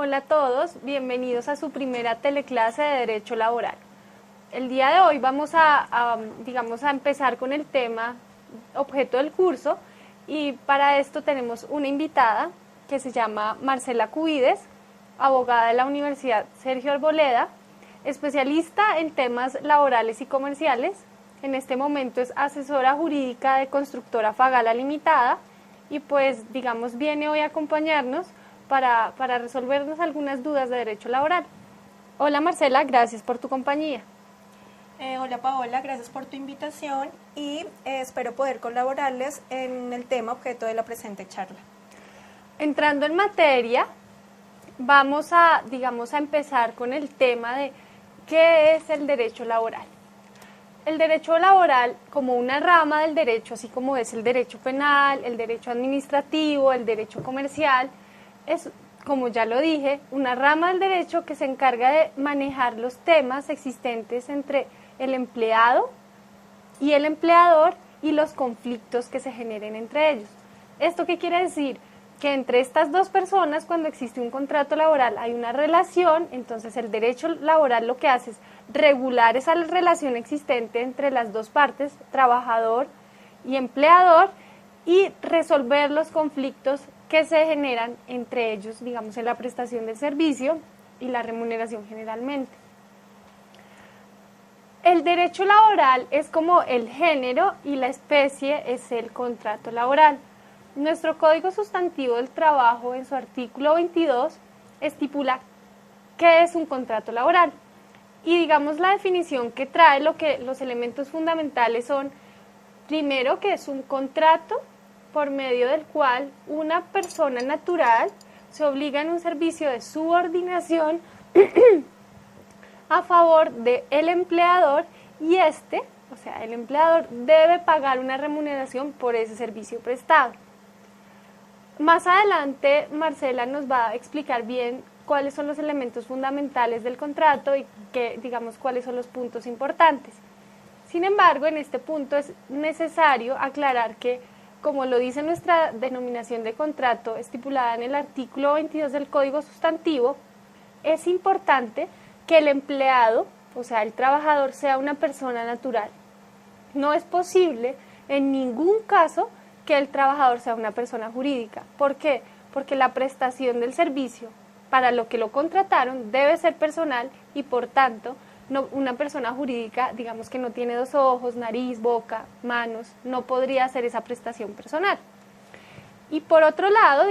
Hola a todos, bienvenidos a su primera teleclase de Derecho Laboral. El día de hoy vamos a empezar con el tema objeto del curso y para esto tenemos una invitada que se llama Marcela Cubides, abogada de la Universidad Sergio Arboleda, especialista en temas laborales y comerciales. En este momento es asesora jurídica de Constructora Fagala Limitada y viene hoy a acompañarnos para resolvernos algunas dudas de derecho laboral. Hola Marcela, gracias por tu compañía. Hola Paola, gracias por tu invitación y espero poder colaborarles en el tema objeto de la presente charla. Entrando en materia, vamos a empezar con el tema de qué es el derecho laboral. El derecho laboral, como una rama del derecho, así como es el derecho penal, el derecho administrativo, el derecho comercial, es, como ya lo dije, una rama del derecho que se encarga de manejar los temas existentes entre el empleado y el empleador y los conflictos que se generen entre ellos. ¿Esto qué quiere decir? Que entre estas dos personas, cuando existe un contrato laboral, hay una relación, entonces el derecho laboral lo que hace es regular esa relación existente entre las dos partes, trabajador y empleador, y resolver los conflictos que se generan entre ellos, en la prestación del servicio y la remuneración generalmente. El derecho laboral es como el género y la especie es el contrato laboral. Nuestro Código Sustantivo del Trabajo, en su artículo 22, estipula qué es un contrato laboral. Y la definición que trae, los elementos fundamentales son, primero, que es un contrato por medio del cual una persona natural se obliga en un servicio de subordinación a favor del empleador y el empleador debe pagar una remuneración por ese servicio prestado. Más adelante, Marcela nos va a explicar bien cuáles son los elementos fundamentales del contrato y cuáles son los puntos importantes. Sin embargo, en este punto es necesario aclarar que, como lo dice nuestra denominación de contrato estipulada en el artículo 22 del Código Sustantivo, es importante que el empleado, o sea, el trabajador, sea una persona natural. No es posible en ningún caso que el trabajador sea una persona jurídica. ¿Por qué? Porque la prestación del servicio para lo que lo contrataron debe ser personal y, por tanto, una persona jurídica, que no tiene dos ojos, nariz, boca, manos, no podría hacer esa prestación personal. Y por otro lado,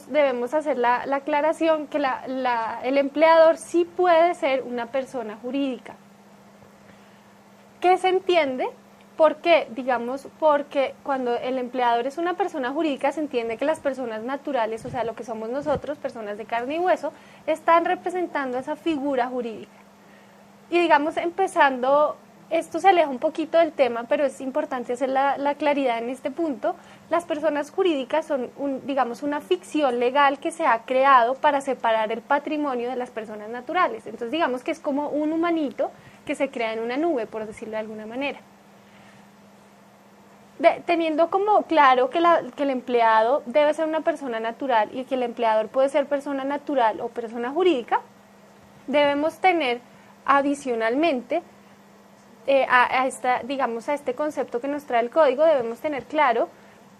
debemos hacer la aclaración que el empleador sí puede ser una persona jurídica. ¿Qué se entiende? ¿Por qué? Porque cuando el empleador es una persona jurídica se entiende que las personas naturales, o sea, lo que somos nosotros, personas de carne y hueso, están representando esa figura jurídica. Y empezando, esto se aleja un poquito del tema, pero es importante hacer la claridad en este punto. Las personas jurídicas son, una ficción legal que se ha creado para separar el patrimonio de las personas naturales. Entonces, que es como un humanito que se crea en una nube, por decirlo de alguna manera. Teniendo como claro que el empleado debe ser una persona natural y que el empleador puede ser persona natural o persona jurídica, debemos tener adicionalmente a este concepto que nos trae el código, debemos tener claro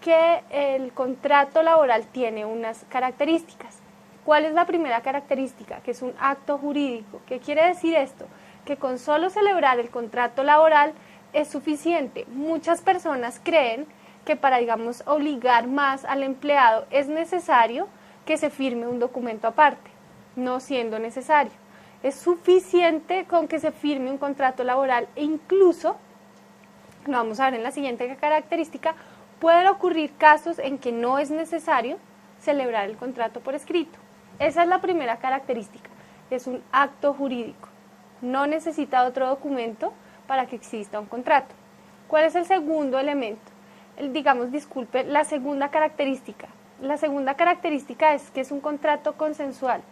que el contrato laboral tiene unas características. ¿Cuál es la primera característica? Que es un acto jurídico. ¿Qué quiere decir esto? Que con solo celebrar el contrato laboral es suficiente. Muchas personas creen que para, obligar más al empleado es necesario que se firme un documento aparte, no siendo necesario. Es suficiente con que se firme un contrato laboral e incluso, lo vamos a ver en la siguiente característica, pueden ocurrir casos en que no es necesario celebrar el contrato por escrito. Esa es la primera característica, es un acto jurídico. No necesita otro documento para que exista un contrato. ¿Cuál es el segundo elemento? La segunda característica. La segunda característica es que es un contrato consensual.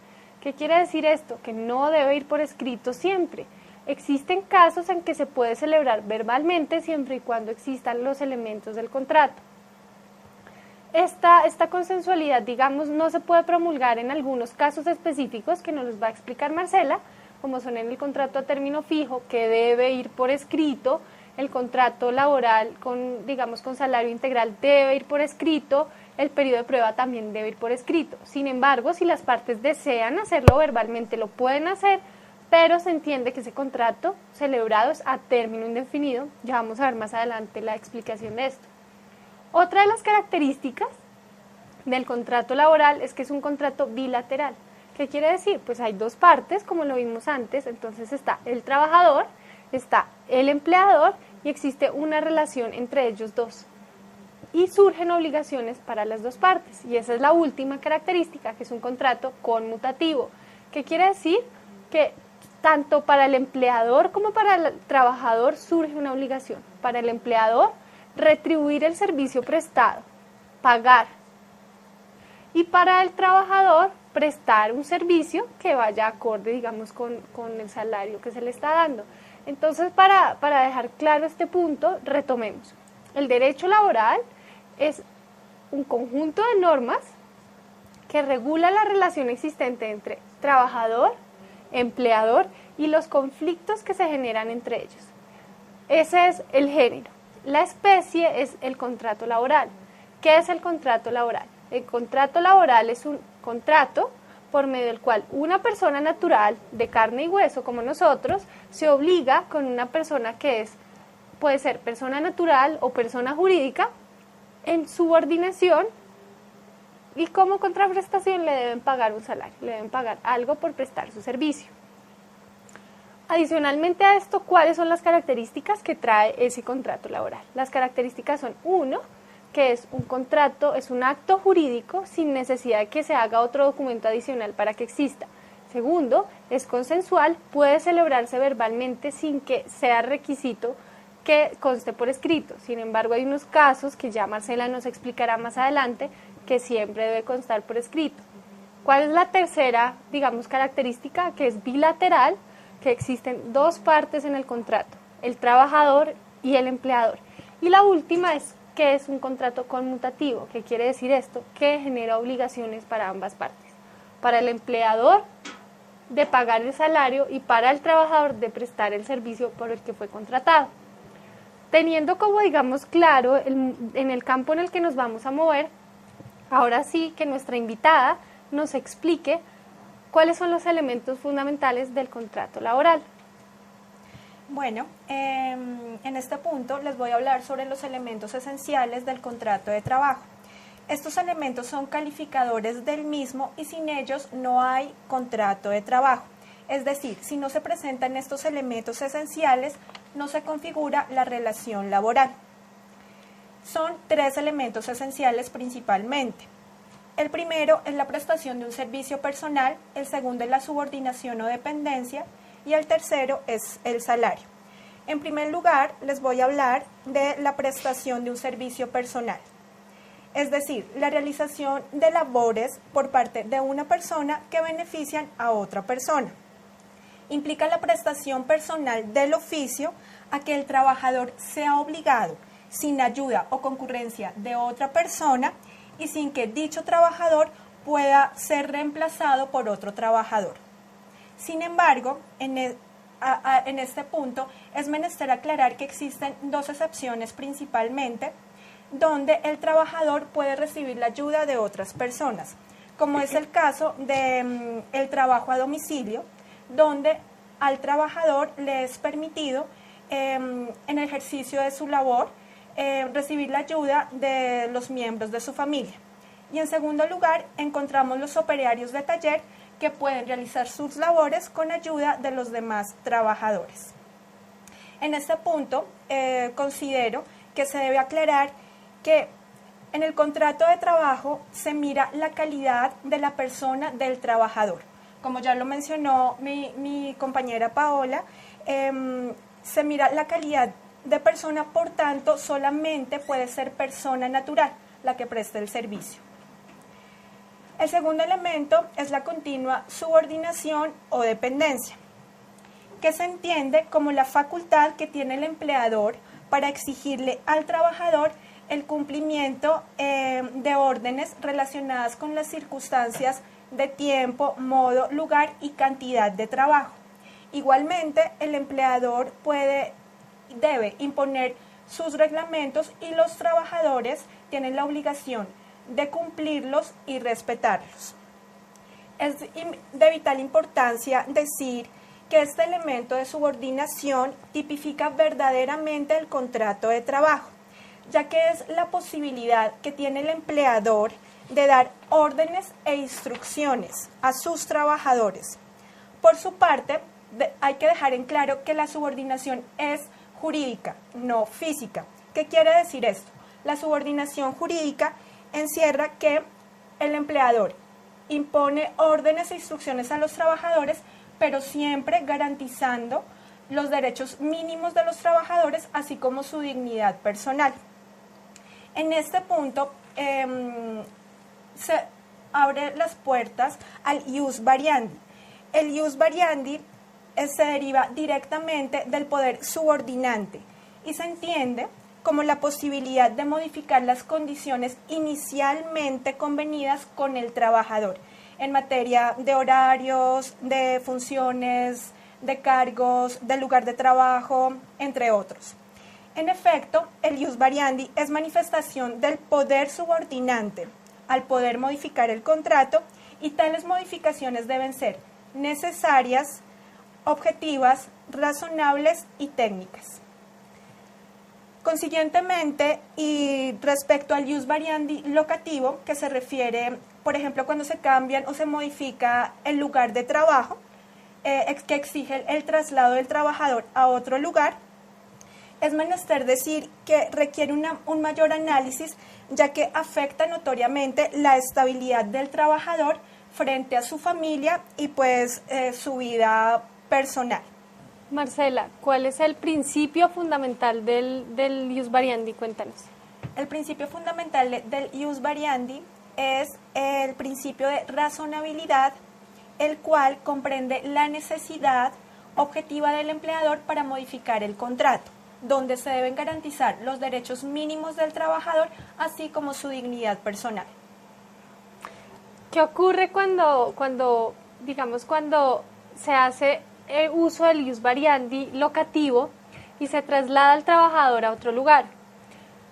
¿Qué quiere decir esto? Que no debe ir por escrito siempre. Existen casos en que se puede celebrar verbalmente siempre y cuando existan los elementos del contrato. Esta consensualidad, digamos, no se puede promulgar en algunos casos específicos que nos los va a explicar Marcela, como son en el contrato a término fijo, que debe ir por escrito, el contrato laboral con, digamos, con salario integral debe ir por escrito, el periodo de prueba también debe ir por escrito. Sin embargo, si las partes desean hacerlo verbalmente, lo pueden hacer, pero se entiende que ese contrato celebrado es a término indefinido. Ya vamos a ver más adelante la explicación de esto. Otra de las características del contrato laboral es que es un contrato bilateral. ¿Qué quiere decir? Pues hay dos partes, como lo vimos antes, entonces está el trabajador, está el empleador y existe una relación entre ellos dos. Y surgen obligaciones para las dos partes. Y esa es la última característica, que es un contrato conmutativo. ¿Qué quiere decir? Que tanto para el empleador como para el trabajador surge una obligación. Para el empleador, retribuir el servicio prestado, pagar. Y para el trabajador, prestar un servicio que vaya acorde, digamos, con el salario que se le está dando. Entonces, para dejar claro este punto, retomemos. El derecho laboral es un conjunto de normas que regula la relación existente entre trabajador, empleador y los conflictos que se generan entre ellos. Ese es el género. La especie es el contrato laboral. ¿Qué es el contrato laboral? El contrato laboral es un contrato por medio del cual una persona natural de carne y hueso como nosotros se obliga con una persona que puede ser persona natural o persona jurídica en subordinación, y como contraprestación le deben pagar un salario, le deben pagar algo por prestar su servicio. Adicionalmente a esto, ¿cuáles son las características que trae ese contrato laboral? Las características son: uno, que es un contrato, es un acto jurídico sin necesidad de que se haga otro documento adicional para que exista. Segundo, es consensual, puede celebrarse verbalmente sin que sea requisito que conste por escrito. Sin embargo, hay unos casos que ya Marcela nos explicará más adelante que siempre debe constar por escrito. ¿Cuál es la tercera, digamos, característica? Que es bilateral, que existen dos partes en el contrato, el trabajador y el empleador. Y la última es que es un contrato conmutativo. ¿Qué quiere decir esto? Que genera obligaciones para ambas partes. Para el empleador, de pagar el salario, y para el trabajador, de prestar el servicio por el que fue contratado. Teniendo como, digamos, claro en el campo en el que nos vamos a mover, ahora sí que nuestra invitada nos explique cuáles son los elementos fundamentales del contrato laboral. Bueno, en este punto les voy a hablar sobre los elementos esenciales del contrato de trabajo. Estos elementos son calificadores del mismo y sin ellos no hay contrato de trabajo. Es decir, si no se presentan estos elementos esenciales, no se configura la relación laboral. Son tres elementos esenciales principalmente. El primero es la prestación de un servicio personal, el segundo es la subordinación o dependencia y el tercero es el salario. En primer lugar, les voy a hablar de la prestación de un servicio personal, es decir, la realización de labores por parte de una persona que benefician a otra persona. Implica la prestación personal del oficio a que el trabajador sea obligado, sin ayuda o concurrencia de otra persona y sin que dicho trabajador pueda ser reemplazado por otro trabajador. Sin embargo, en este punto es menester aclarar que existen dos excepciones principalmente, donde el trabajador puede recibir la ayuda de otras personas, como es el caso del trabajo a domicilio, donde al trabajador le es permitido en el ejercicio de su labor recibir la ayuda de los miembros de su familia. Y en segundo lugar, encontramos los operarios de taller que pueden realizar sus labores con ayuda de los demás trabajadores. En este punto, considero que se debe aclarar que en el contrato de trabajo se mira la calidad de la persona del trabajador. Como ya lo mencionó mi compañera Paola, se mira la calidad de persona, por tanto, solamente puede ser persona natural la que preste el servicio. El segundo elemento es la continua subordinación o dependencia, que se entiende como la facultad que tiene el empleador para exigirle al trabajador el cumplimiento de órdenes relacionadas con las circunstancias de tiempo, modo, lugar y cantidad de trabajo. Igualmente, el empleador debe imponer sus reglamentos y los trabajadores tienen la obligación de cumplirlos y respetarlos. Es de vital importancia decir que este elemento de subordinación tipifica verdaderamente el contrato de trabajo, ya que es la posibilidad que tiene el empleador de dar órdenes e instrucciones a sus trabajadores. Por su parte, hay que dejar en claro que la subordinación es jurídica, no física. ¿Qué quiere decir esto? La subordinación jurídica encierra que el empleador impone órdenes e instrucciones a los trabajadores, pero siempre garantizando los derechos mínimos de los trabajadores, así como su dignidad personal. En este punto se abre las puertas al ius variandi. El ius variandi se deriva directamente del poder subordinante y se entiende como la posibilidad de modificar las condiciones inicialmente convenidas con el trabajador en materia de horarios, de funciones, de cargos, del lugar de trabajo, entre otros. En efecto, el ius variandi es manifestación del poder subordinante al poder modificar el contrato, y tales modificaciones deben ser necesarias, objetivas, razonables y técnicas. Consiguientemente, y respecto al ius variandi locativo, que se refiere, por ejemplo, cuando se cambian o se modifica el lugar de trabajo, que exige el traslado del trabajador a otro lugar, es menester decir que requiere un mayor análisis, ya que afecta notoriamente la estabilidad del trabajador frente a su familia y pues su vida personal. Marcela, ¿cuál es el principio fundamental del ius variandi? Cuéntanos. El principio fundamental del ius variandi es el principio de razonabilidad, el cual comprende la necesidad objetiva del empleador para modificar el contrato, donde se deben garantizar los derechos mínimos del trabajador, así como su dignidad personal. ¿Qué ocurre cuando se hace uso del ius variandi locativo y se traslada al trabajador a otro lugar?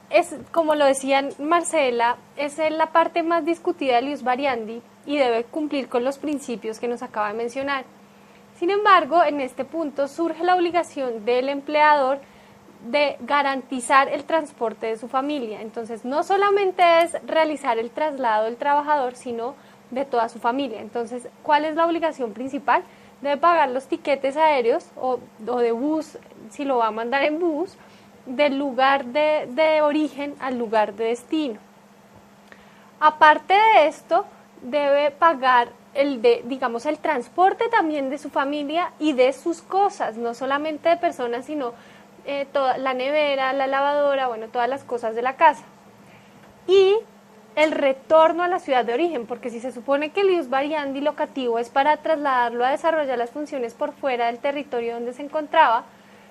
Es, como lo decía Marcela, es la parte más discutida del ius variandi y debe cumplir con los principios que nos acaba de mencionar. Sin embargo, en este punto surge la obligación del empleador de garantizar el transporte de su familia. Entonces, no solamente es realizar el traslado del trabajador, sino de toda su familia. Entonces, ¿cuál es la obligación principal? Debe pagar los tiquetes aéreos o de bus, si lo va a mandar en bus, del lugar de origen al lugar de destino. Aparte de esto, debe pagar el transporte también de su familia y de sus cosas, no solamente de personas, sino toda la nevera, la lavadora, todas las cosas de la casa. Y el retorno a la ciudad de origen, porque si se supone que el ius variandi locativo es para trasladarlo a desarrollar las funciones por fuera del territorio donde se encontraba,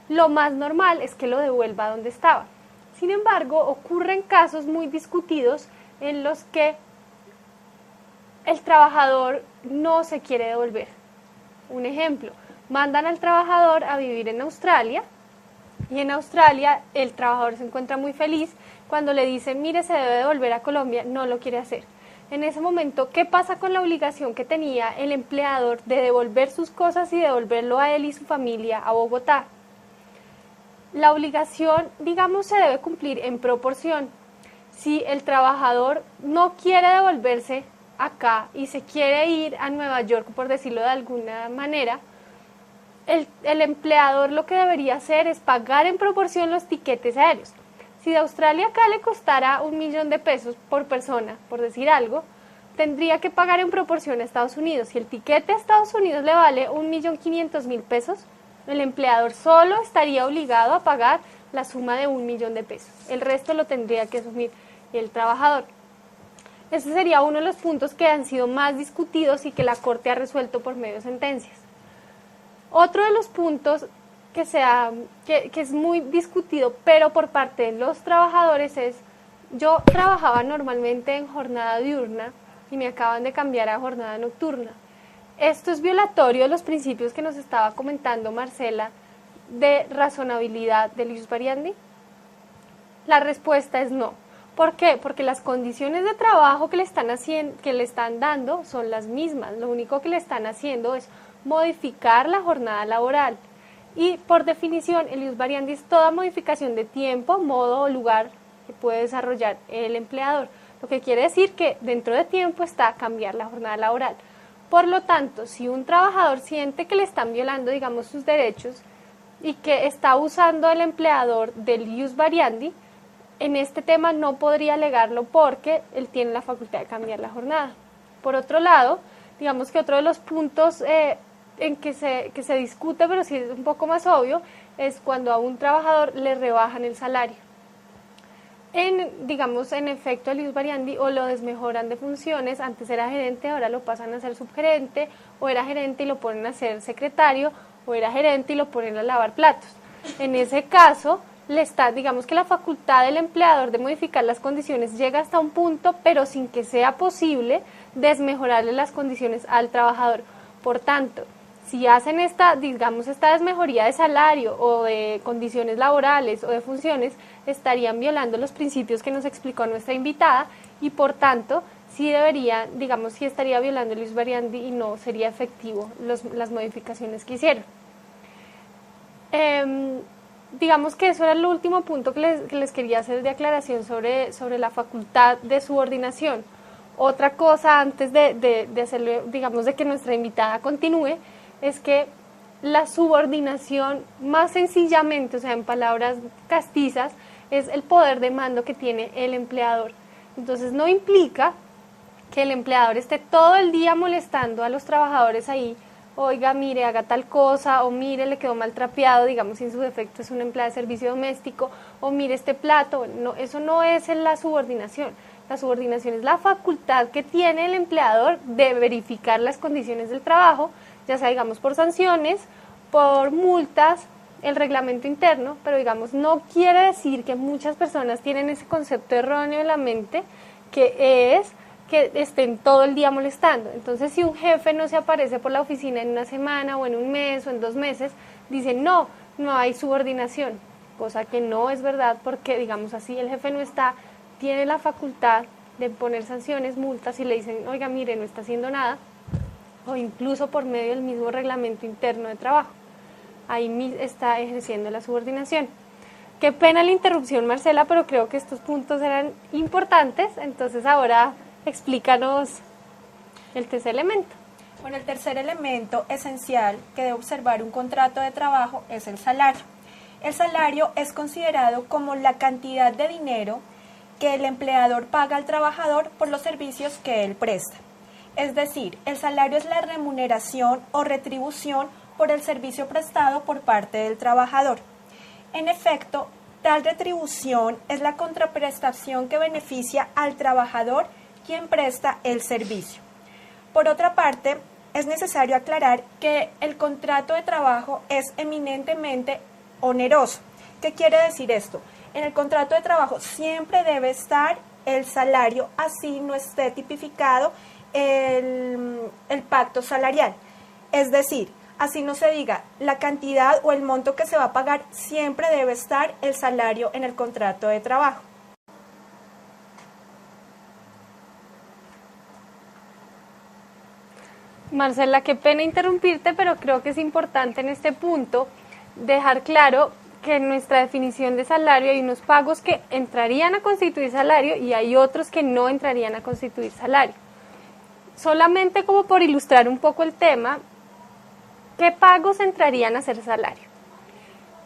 lo más normal es que lo devuelva a donde estaba. Sin embargo, ocurren casos muy discutidos en los que el trabajador no se quiere devolver. Un ejemplo, mandan al trabajador a vivir en Australia, y en Australia el trabajador se encuentra muy feliz. Cuando le dicen, mire, se debe devolver a Colombia, no lo quiere hacer. En ese momento, ¿qué pasa con la obligación que tenía el empleador de devolver sus cosas y devolverlo a él y su familia a Bogotá? La obligación, se debe cumplir en proporción. Si el trabajador no quiere devolverse acá y se quiere ir a Nueva York, por decirlo de alguna manera, el empleador lo que debería hacer es pagar en proporción los tiquetes aéreos. Si de Australia acá le costara $1.000.000 por persona, por decir algo, tendría que pagar en proporción a Estados Unidos. Si el tiquete a Estados Unidos le vale $1.500.000, el empleador solo estaría obligado a pagar la suma de $1.000.000. El resto lo tendría que asumir el trabajador. Ese sería uno de los puntos que han sido más discutidos y que la Corte ha resuelto por medio de sentencias. Otro de los puntos que es muy discutido, pero por parte de los trabajadores, es Yo trabajaba normalmente en jornada diurna y me acaban de cambiar a jornada nocturna. ¿Esto es violatorio de los principios que nos estaba comentando Marcela de razonabilidad del ius variandi? La respuesta es no. ¿Por qué? Porque las condiciones de trabajo que le están dando son las mismas. Lo único que le están haciendo es modificar la jornada laboral. Y por definición, el ius variandi es toda modificación de tiempo, modo o lugar que puede desarrollar el empleador. Lo que quiere decir que dentro de tiempo está cambiar la jornada laboral. Por lo tanto, si un trabajador siente que le están violando, digamos, sus derechos y que está usando el empleador del ius variandi, en este tema no podría alegarlo porque él tiene la facultad de cambiar la jornada. Por otro lado, digamos que otro de los puntos en que se discute, pero sí es un poco más obvio, es cuando a un trabajador le rebajan el salario. En efecto, el ius variandi o lo desmejoran de funciones, antes era gerente, ahora lo pasan a ser subgerente, o era gerente y lo ponen a ser secretario, o era gerente y lo ponen a lavar platos. En ese caso, digamos que la facultad del empleador de modificar las condiciones llega hasta un punto, pero sin que sea posible desmejorarle las condiciones al trabajador. Por tanto, si hacen esta desmejoría de salario o de condiciones laborales o de funciones, estarían violando los principios que nos explicó nuestra invitada y por tanto sí estaría violando el ius variandi y no sería efectivo las modificaciones que hicieron. Digamos que eso era el último punto que les quería hacer de aclaración sobre la facultad de subordinación. Otra cosa antes de hacerlo, de que nuestra invitada continúe, es que la subordinación más sencillamente, o sea, en palabras castizas, es el poder de mando que tiene el empleador. Entonces no implica que el empleador esté todo el día molestando a los trabajadores ahí, oiga, mire, haga tal cosa, o mire, le quedó mal trapeado, digamos, si en su defecto es un empleado de servicio doméstico, o mire este plato. No, eso no es la subordinación. La subordinación es la facultad que tiene el empleador de verificar las condiciones del trabajo, ya sea, digamos, por sanciones, por multas, el reglamento interno, pero, digamos, no quiere decir que muchas personas tienen ese concepto erróneo en la mente, que es que estén todo el día molestando. Entonces, si un jefe no se aparece por la oficina en una semana, o en un mes, o en 2 meses, dicen, no hay subordinación, cosa que no es verdad, porque, digamos así, el jefe tiene la facultad de poner sanciones, multas, y le dicen, oiga, mire, no está haciendo nada, o incluso por medio del mismo reglamento interno de trabajo. Ahí está ejerciendo la subordinación. Qué pena la interrupción, Marcela, pero creo que estos puntos eran importantes, entonces ahora explícanos el tercer elemento. Bueno, el tercer elemento esencial que debe observar un contrato de trabajo es el salario. El salario es considerado como la cantidad de dinero que el empleador paga al trabajador por los servicios que él presta. Es decir, el salario es la remuneración o retribución por el servicio prestado por parte del trabajador. En efecto, tal retribución es la contraprestación que beneficia al trabajador quien presta el servicio. Por otra parte, es necesario aclarar que el contrato de trabajo es eminentemente oneroso. ¿Qué quiere decir esto? En el contrato de trabajo siempre debe estar el salario, así no esté tipificado el pacto salarial. Es decir, así no se diga la cantidad o el monto que se va a pagar, siempre debe estar el salario en el contrato de trabajo. Marcela, qué pena interrumpirte, pero creo que es importante en este punto dejar claro que en nuestra definición de salario hay unos pagos que entrarían a constituir salario y hay otros que no entrarían a constituir salario. Solamente como por ilustrar un poco el tema, ¿qué pagos entrarían a ser salario?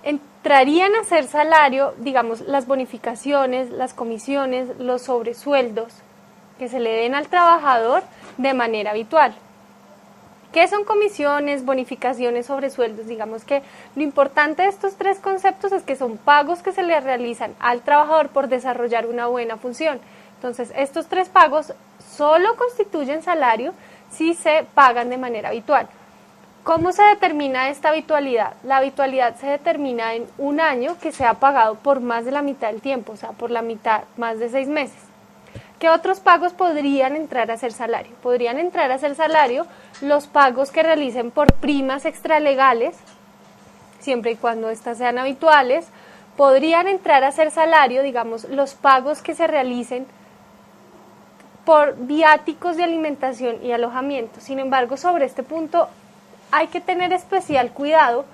Entrarían a ser salario, digamos, las bonificaciones, las comisiones, los sobresueldos que se le den al trabajador de manera habitual. ¿Qué son comisiones, bonificaciones, sobresueldos? Digamos que lo importante de estos 3 conceptos es que son pagos que se le realizan al trabajador por desarrollar una buena función. Entonces, estos 3 pagos solo constituyen salario si se pagan de manera habitual. ¿Cómo se determina esta habitualidad? La habitualidad se determina en un año que sea pagado por más de la mitad del tiempo, o sea, por la mitad, más de 6 meses. ¿Qué otros pagos podrían entrar a ser salario? Podrían entrar a ser salario los pagos que realicen por primas extralegales, siempre y cuando éstas sean habituales. Podrían entrar a ser salario, digamos, los pagos que se realicen por viáticos de alimentación y alojamiento. Sin embargo, sobre este punto hay que tener especial cuidado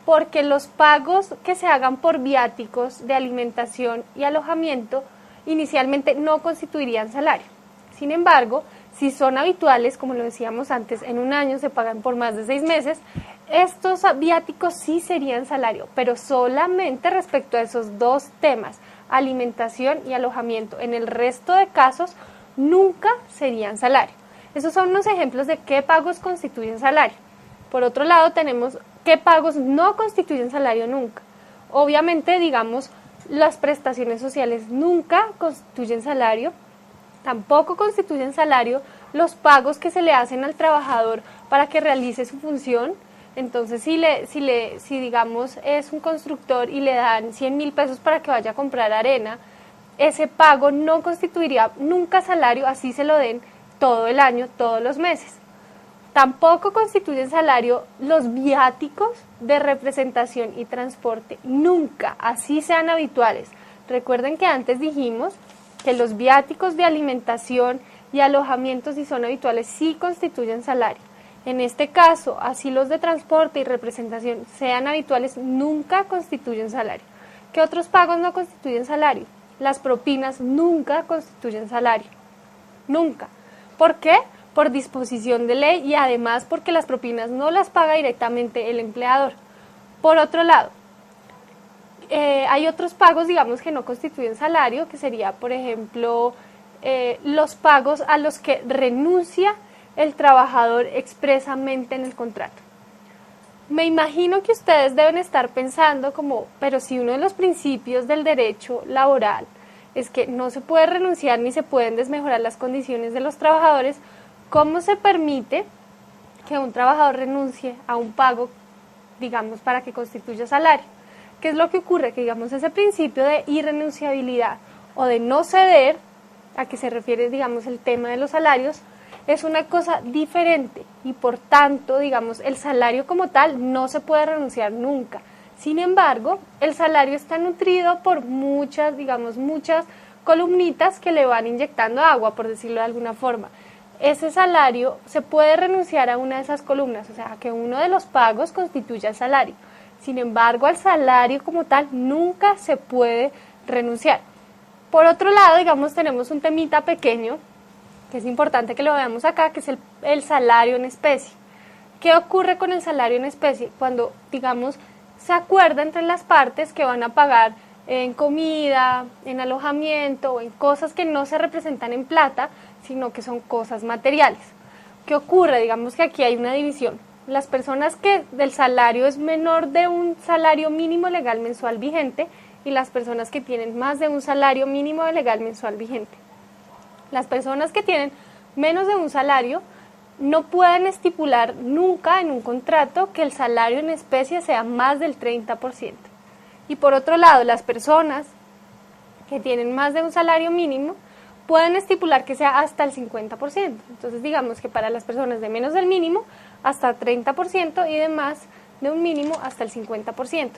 porque los pagos que se hagan por viáticos de alimentación y alojamiento inicialmente no constituirían salario. Sin embargo, si son habituales, como lo decíamos antes, en un año se pagan por más de 6 meses, estos viáticos sí serían salario, pero solamente respecto a esos dos temas, alimentación y alojamiento. En el resto de casos, nunca serían salario. Esos son unos ejemplos de qué pagos constituyen salario. Por otro lado, tenemos qué pagos no constituyen salario nunca. Obviamente, digamos, las prestaciones sociales nunca constituyen salario, tampoco constituyen salario los pagos que se le hacen al trabajador para que realice su función. Entonces, si digamos es un constructor y le dan 100.000 pesos para que vaya a comprar arena, ese pago no constituiría nunca salario, así se lo den todo el año, todos los meses. Tampoco constituyen salario los viáticos de representación y transporte, nunca, así sean habituales. Recuerden que antes dijimos que los viáticos de alimentación y alojamiento, si son habituales, sí constituyen salario. En este caso, así los de transporte y representación sean habituales, nunca constituyen salario. ¿Qué otros pagos no constituyen salario? Las propinas nunca constituyen salario, nunca. ¿Por qué? Por disposición de ley y además porque las propinas no las paga directamente el empleador. Por otro lado, hay otros pagos, digamos, que no constituyen salario, que sería, por ejemplo, los pagos a los que renuncia el trabajador expresamente en el contrato. Me imagino que ustedes deben estar pensando como, pero si uno de los principios del derecho laboral es que no se puede renunciar ni se pueden desmejorar las condiciones de los trabajadores, ¿cómo se permite que un trabajador renuncie a un pago, digamos, para que constituya salario? ¿Qué es lo que ocurre? Que, digamos, ese principio de irrenunciabilidad o de no ceder, a que se refiere, digamos, el tema de los salarios, es una cosa diferente y, por tanto, digamos, el salario como tal no se puede renunciar nunca. Sin embargo, el salario está nutrido por muchas columnitas que le van inyectando agua, por decirlo de alguna forma. Ese salario se puede renunciar a una de esas columnas, o sea, que uno de los pagos constituya el salario. Sin embargo, al salario como tal nunca se puede renunciar. Por otro lado, digamos, tenemos un temita pequeño, que es importante que lo veamos acá, que es el salario en especie. ¿Qué ocurre con el salario en especie? Cuando, digamos, se acuerda entre las partes que van a pagar en comida, en alojamiento o en cosas que no se representan en plata, sino que son cosas materiales. ¿Qué ocurre? Digamos que aquí hay una división. Las personas que del salario es menor de un salario mínimo legal mensual vigente y las personas que tienen más de un salario mínimo legal mensual vigente. Las personas que tienen menos de un salario no pueden estipular nunca en un contrato que el salario en especie sea más del 30%. Y por otro lado, las personas que tienen más de un salario mínimo pueden estipular que sea hasta el 50%. Entonces, digamos que para las personas de menos del mínimo, hasta 30% y de más de un mínimo hasta el 50%.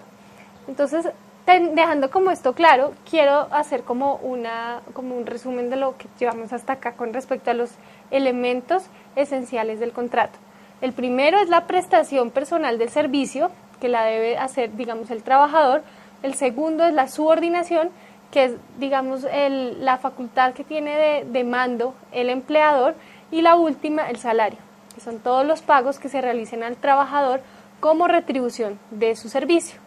Entonces, dejando como esto claro, quiero hacer como un resumen de lo que llevamos hasta acá con respecto a los elementos esenciales del contrato. El primero es la prestación personal del servicio, que la debe hacer, digamos, el trabajador. El segundo es la subordinación, que es, digamos, la facultad que tiene de mando el empleador. Y la última, el salario, que son todos los pagos que se realicen al trabajador como retribución de su servicio.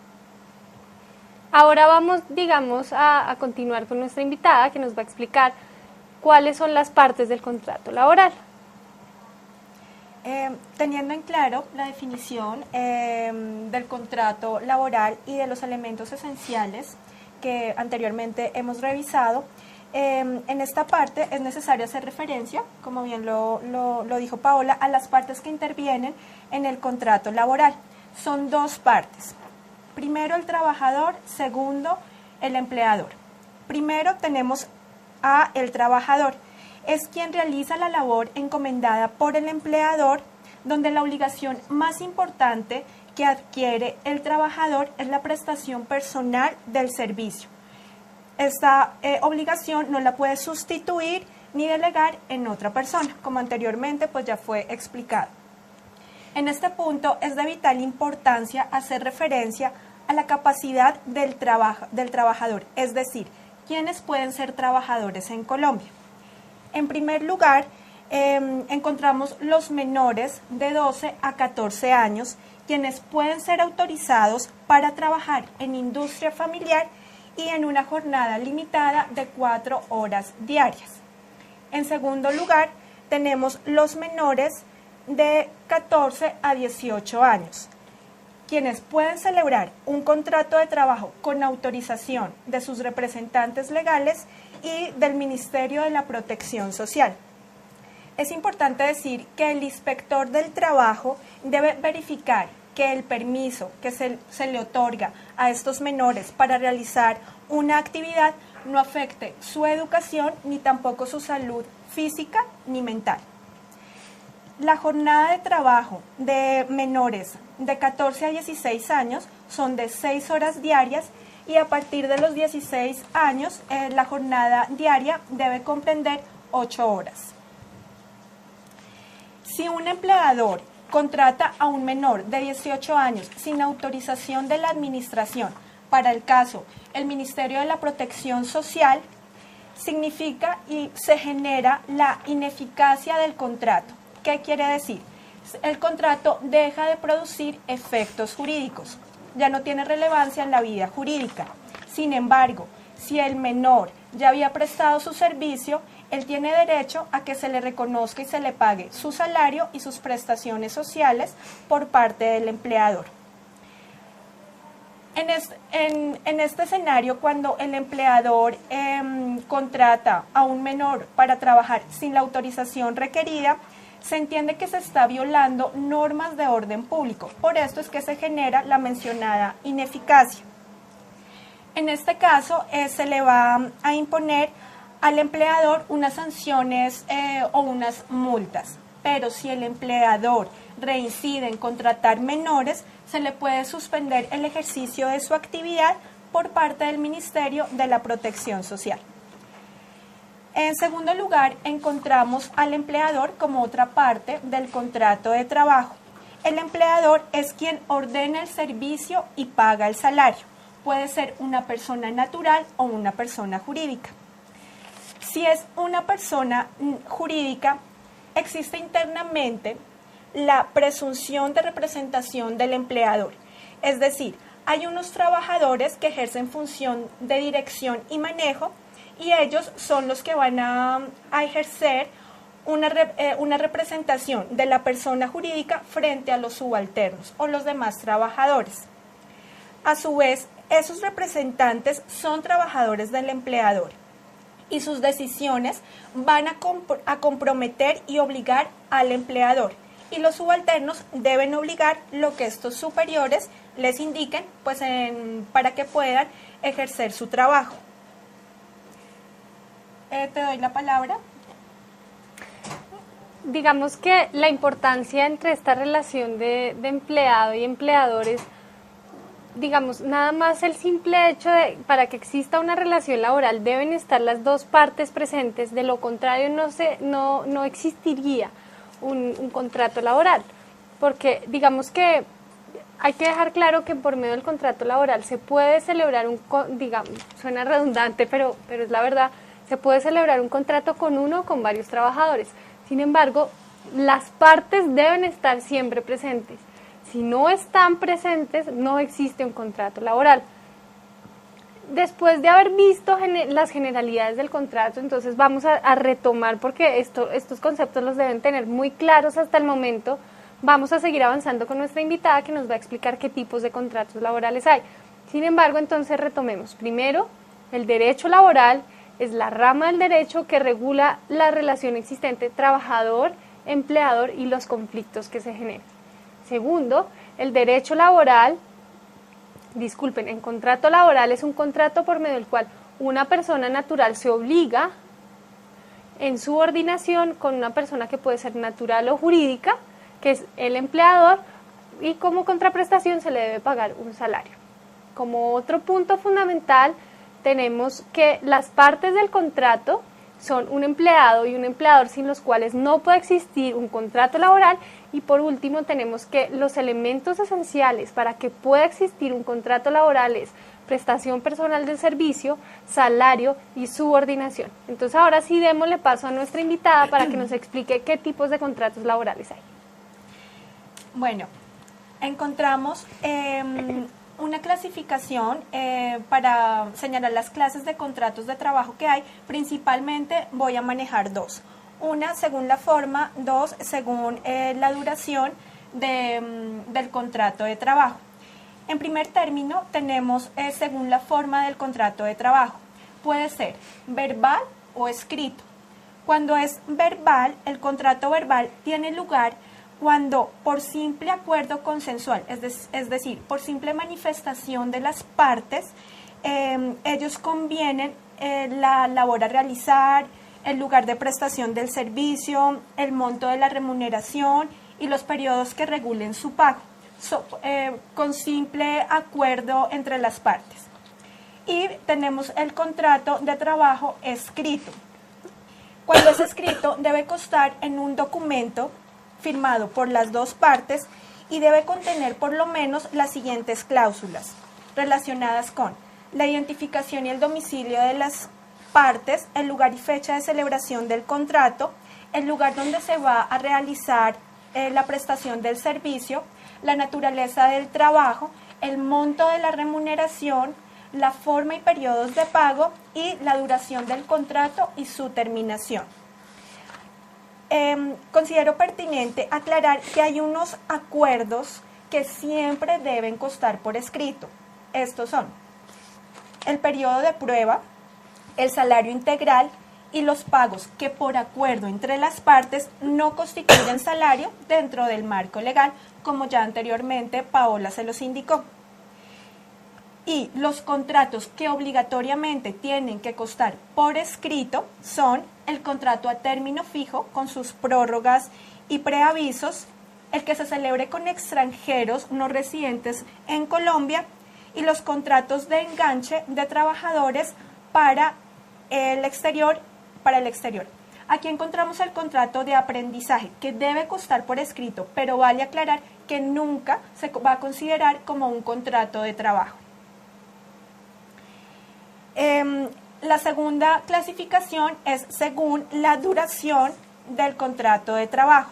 Ahora vamos, digamos, a continuar con nuestra invitada, que nos va a explicar cuáles son las partes del contrato laboral. Teniendo en claro la definición del contrato laboral y de los elementos esenciales que anteriormente hemos revisado, En esta parte es necesario hacer referencia, como bien lo dijo Paola, a las partes que intervienen en el contrato laboral. Son dos partes. Primero el trabajador, segundo el empleador. Primero tenemos a el trabajador. Es quien realiza la labor encomendada por el empleador, donde la obligación más importante que adquiere el trabajador es la prestación personal del servicio. Esta obligación no la puede sustituir ni delegar en otra persona, como anteriormente pues ya fue explicado. En este punto es de vital importancia hacer referencia a la capacidad del trabajador, es decir, quiénes pueden ser trabajadores en Colombia. En primer lugar, encontramos los menores de 12 a 14 años, quienes pueden ser autorizados para trabajar en industria familiar y en una jornada limitada de 4 horas diarias. En segundo lugar, tenemos los menores de 14 a 18 años, quienes pueden celebrar un contrato de trabajo con autorización de sus representantes legales y del Ministerio de la Protección Social. Es importante decir que el inspector del trabajo debe verificar que el permiso que se le otorga a estos menores para realizar una actividad no afecte su educación ni tampoco su salud física ni mental. La jornada de trabajo de menores de 14 a 16 años son de 6 horas diarias y a partir de los 16 años la jornada diaria debe comprender 8 horas. Si un empleador contrata a un menor de 18 años sin autorización de la administración, para el caso el Ministerio de la Protección Social, significa y se genera la ineficacia del contrato. ¿Qué quiere decir? El contrato deja de producir efectos jurídicos, ya no tiene relevancia en la vida jurídica. Sin embargo, si el menor ya había prestado su servicio, él tiene derecho a que se le reconozca y se le pague su salario y sus prestaciones sociales por parte del empleador. En este escenario, cuando el empleador contrata a un menor para trabajar sin la autorización requerida, se entiende que se está violando normas de orden público. Por esto es que se genera la mencionada ineficacia. En este caso, se le va a imponer al empleador unas sanciones o unas multas. Pero si el empleador reincide en contratar menores, se le puede suspender el ejercicio de su actividad por parte del Ministerio de la Protección Social. En segundo lugar, encontramos al empleador como otra parte del contrato de trabajo. El empleador es quien ordena el servicio y paga el salario. Puede ser una persona natural o una persona jurídica. Si es una persona jurídica, existe internamente la presunción de representación del empleador. Es decir, hay unos trabajadores que ejercen función de dirección y manejo y ellos son los que van a ejercer una representación de la persona jurídica frente a los subalternos o los demás trabajadores. A su vez, esos representantes son trabajadores del empleador y sus decisiones van a comprometer y obligar al empleador. Y los subalternos deben obligar lo que estos superiores les indiquen para que puedan ejercer su trabajo. Te doy la palabra. Digamos que la importancia entre esta relación de empleado y empleadores, digamos, nada más el simple hecho de, para que exista una relación laboral, deben estar las dos partes presentes, de lo contrario no existiría un contrato laboral, porque digamos que hay que dejar claro que por medio del contrato laboral se puede celebrar digamos, suena redundante, pero es la verdad, se puede celebrar un contrato con uno o con varios trabajadores. Sin embargo, las partes deben estar siempre presentes. Si no están presentes, no existe un contrato laboral. Después de haber visto las generalidades del contrato, entonces vamos a retomar, porque estos conceptos los deben tener muy claros hasta el momento. Vamos a seguir avanzando con nuestra invitada, que nos va a explicar qué tipos de contratos laborales hay. Sin embargo, entonces retomemos. Primero, el derecho laboral es la rama del derecho que regula la relación existente trabajador, empleador y los conflictos que se generan. Segundo, el derecho laboral, el contrato laboral es un contrato por medio del cual una persona natural se obliga en subordinación con una persona que puede ser natural o jurídica, que es el empleador, y como contraprestación se le debe pagar un salario. Como otro punto fundamental, tenemos que las partes del contrato son un empleado y un empleador sin los cuales no puede existir un contrato laboral. Y por último tenemos que los elementos esenciales para que pueda existir un contrato laboral es prestación personal del servicio, salario y subordinación. Entonces ahora sí démosle paso a nuestra invitada para que nos explique qué tipos de contratos laborales hay. Bueno, encontramos una clasificación para señalar las clases de contratos de trabajo que hay. Principalmente voy a manejar dos. Una según la forma, dos según la duración del contrato de trabajo. En primer término tenemos según la forma del contrato de trabajo. Puede ser verbal o escrito. Cuando es verbal, el contrato verbal tiene lugar cuando por simple acuerdo consensual, es decir, por simple manifestación de las partes, ellos convienen la labor a realizar, el lugar de prestación del servicio, el monto de la remuneración y los periodos que regulen su pago, con simple acuerdo entre las partes. Y tenemos el contrato de trabajo escrito. Cuando es escrito, debe constar en un documento firmado por las dos partes y debe contener por lo menos las siguientes cláusulas relacionadas con la identificación y el domicilio de las partes, el lugar y fecha de celebración del contrato, el lugar donde se va a realizar la prestación del servicio, la naturaleza del trabajo, el monto de la remuneración, la forma y periodos de pago y la duración del contrato y su terminación. Considero pertinente aclarar que hay unos acuerdos que siempre deben constar por escrito. Estos son el periodo de prueba, el salario integral y los pagos que por acuerdo entre las partes no constituyen salario dentro del marco legal, como ya anteriormente Paola se los indicó. Y los contratos que obligatoriamente tienen que constar por escrito son el contrato a término fijo con sus prórrogas y preavisos, el que se celebre con extranjeros no residentes en Colombia y los contratos de enganche de trabajadores para el exterior. Aquí encontramos el contrato de aprendizaje que debe constar por escrito, pero vale aclarar que nunca se va a considerar como un contrato de trabajo. La segunda clasificación es según la duración del contrato de trabajo,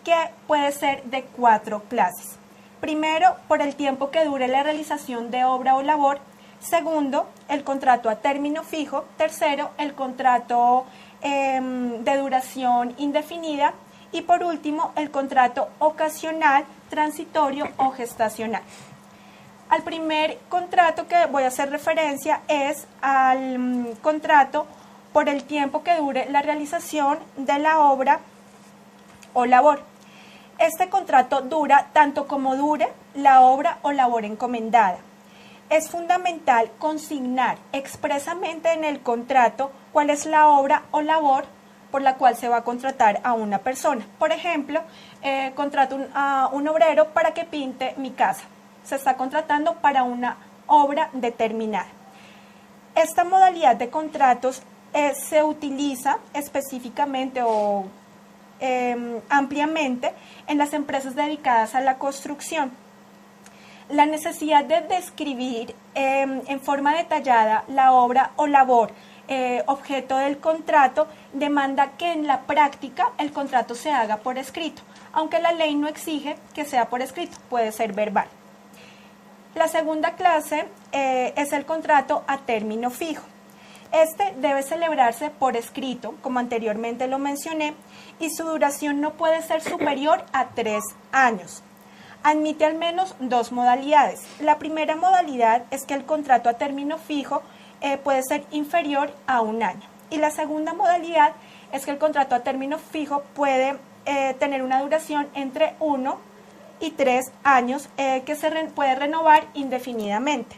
que puede ser de 4 clases. Primero, por el tiempo que dure la realización de obra o labor. Segundo, el contrato a término fijo. Tercero, el contrato de duración indefinida. Y por último, el contrato ocasional, transitorio o gestacional. Al primer contrato que voy a hacer referencia es al contrato por el tiempo que dure la realización de la obra o labor. Este contrato dura tanto como dure la obra o labor encomendada. Es fundamental consignar expresamente en el contrato cuál es la obra o labor por la cual se va a contratar a una persona. Por ejemplo, contrato a un obrero para que pinte mi casa. Se está contratando para una obra determinada. Esta modalidad de contratos se utiliza específicamente o ampliamente en las empresas dedicadas a la construcción. La necesidad de describir en forma detallada la obra o labor objeto del contrato demanda que en la práctica el contrato se haga por escrito, aunque la ley no exige que sea por escrito, puede ser verbal. La segunda clase es el contrato a término fijo. Este debe celebrarse por escrito, como anteriormente lo mencioné, y su duración no puede ser superior a 3 años. Admite al menos 2 modalidades. La primera modalidad es que el contrato a término fijo puede ser inferior a 1 año. Y la segunda modalidad es que el contrato a término fijo puede tener una duración entre 1 y 3 años que se puede renovar indefinidamente.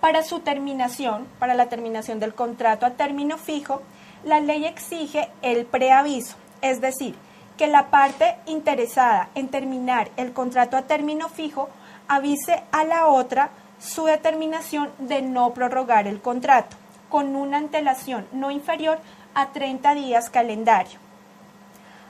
Para su terminación, para la terminación del contrato a término fijo, la ley exige el preaviso, es decir, que la parte interesada en terminar el contrato a término fijo avise a la otra su determinación de no prorrogar el contrato, con una antelación no inferior a 30 días calendario,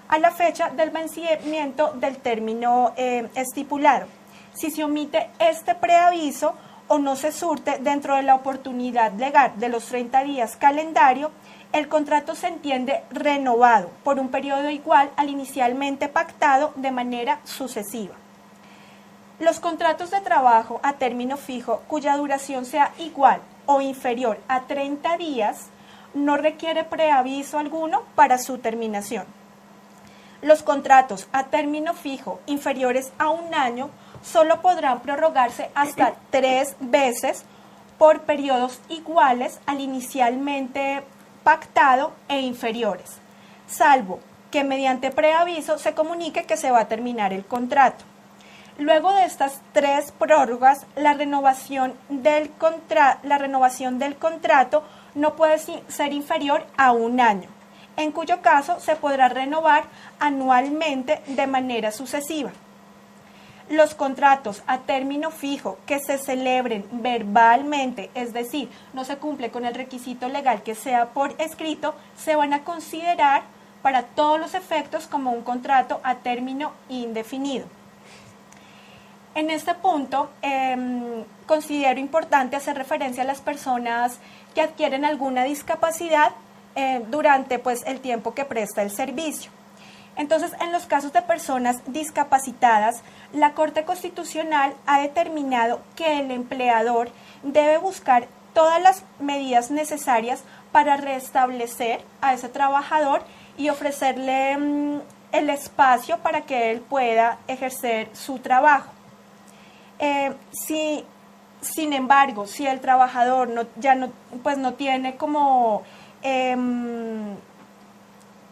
a la fecha del vencimiento del término estipulado. Si se omite este preaviso o no se surte dentro de la oportunidad legal de los 30 días calendario, el contrato se entiende renovado por un periodo igual al inicialmente pactado de manera sucesiva. Los contratos de trabajo a término fijo cuya duración sea igual o inferior a 30 días no requiere preaviso alguno para su terminación. Los contratos a término fijo inferiores a un año solo podrán prorrogarse hasta 3 veces por periodos iguales al inicialmente pactado e inferiores, salvo que mediante preaviso se comunique que se va a terminar el contrato. Luego de estas 3 prórrogas, la renovación del contrato no puede ser inferior a un año, en cuyo caso se podrá renovar anualmente de manera sucesiva. Los contratos a término fijo que se celebren verbalmente, es decir, no se cumple con el requisito legal que sea por escrito, se van a considerar para todos los efectos como un contrato a término indefinido. En este punto, considero importante hacer referencia a las personas que adquieren alguna discapacidad durante el tiempo que presta el servicio. Entonces, en los casos de personas discapacitadas, la Corte Constitucional ha determinado que el empleador debe buscar todas las medidas necesarias para restablecer a ese trabajador y ofrecerle el espacio para que él pueda ejercer su trabajo. Sin embargo, si el trabajador no tiene como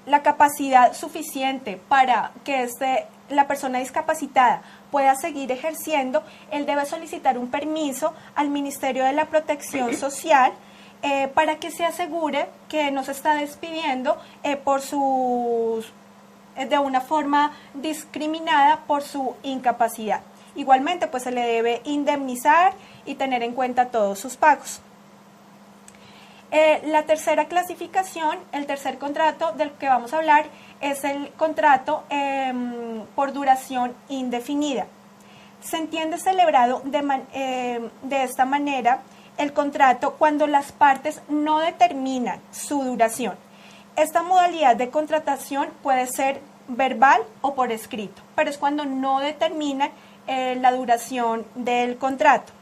la capacidad suficiente para que la persona discapacitada pueda seguir ejerciendo, él debe solicitar un permiso al Ministerio de la Protección Social para que se asegure que no se está despidiendo de una forma discriminada por su incapacidad. Igualmente, se le debe indemnizar y tener en cuenta todos sus pagos. La tercera clasificación, el tercer contrato del que vamos a hablar, es el contrato por duración indefinida. Se entiende celebrado de esta manera el contrato cuando las partes no determinan su duración. Esta modalidad de contratación puede ser verbal o por escrito, pero es cuando no determinan la duración del contrato.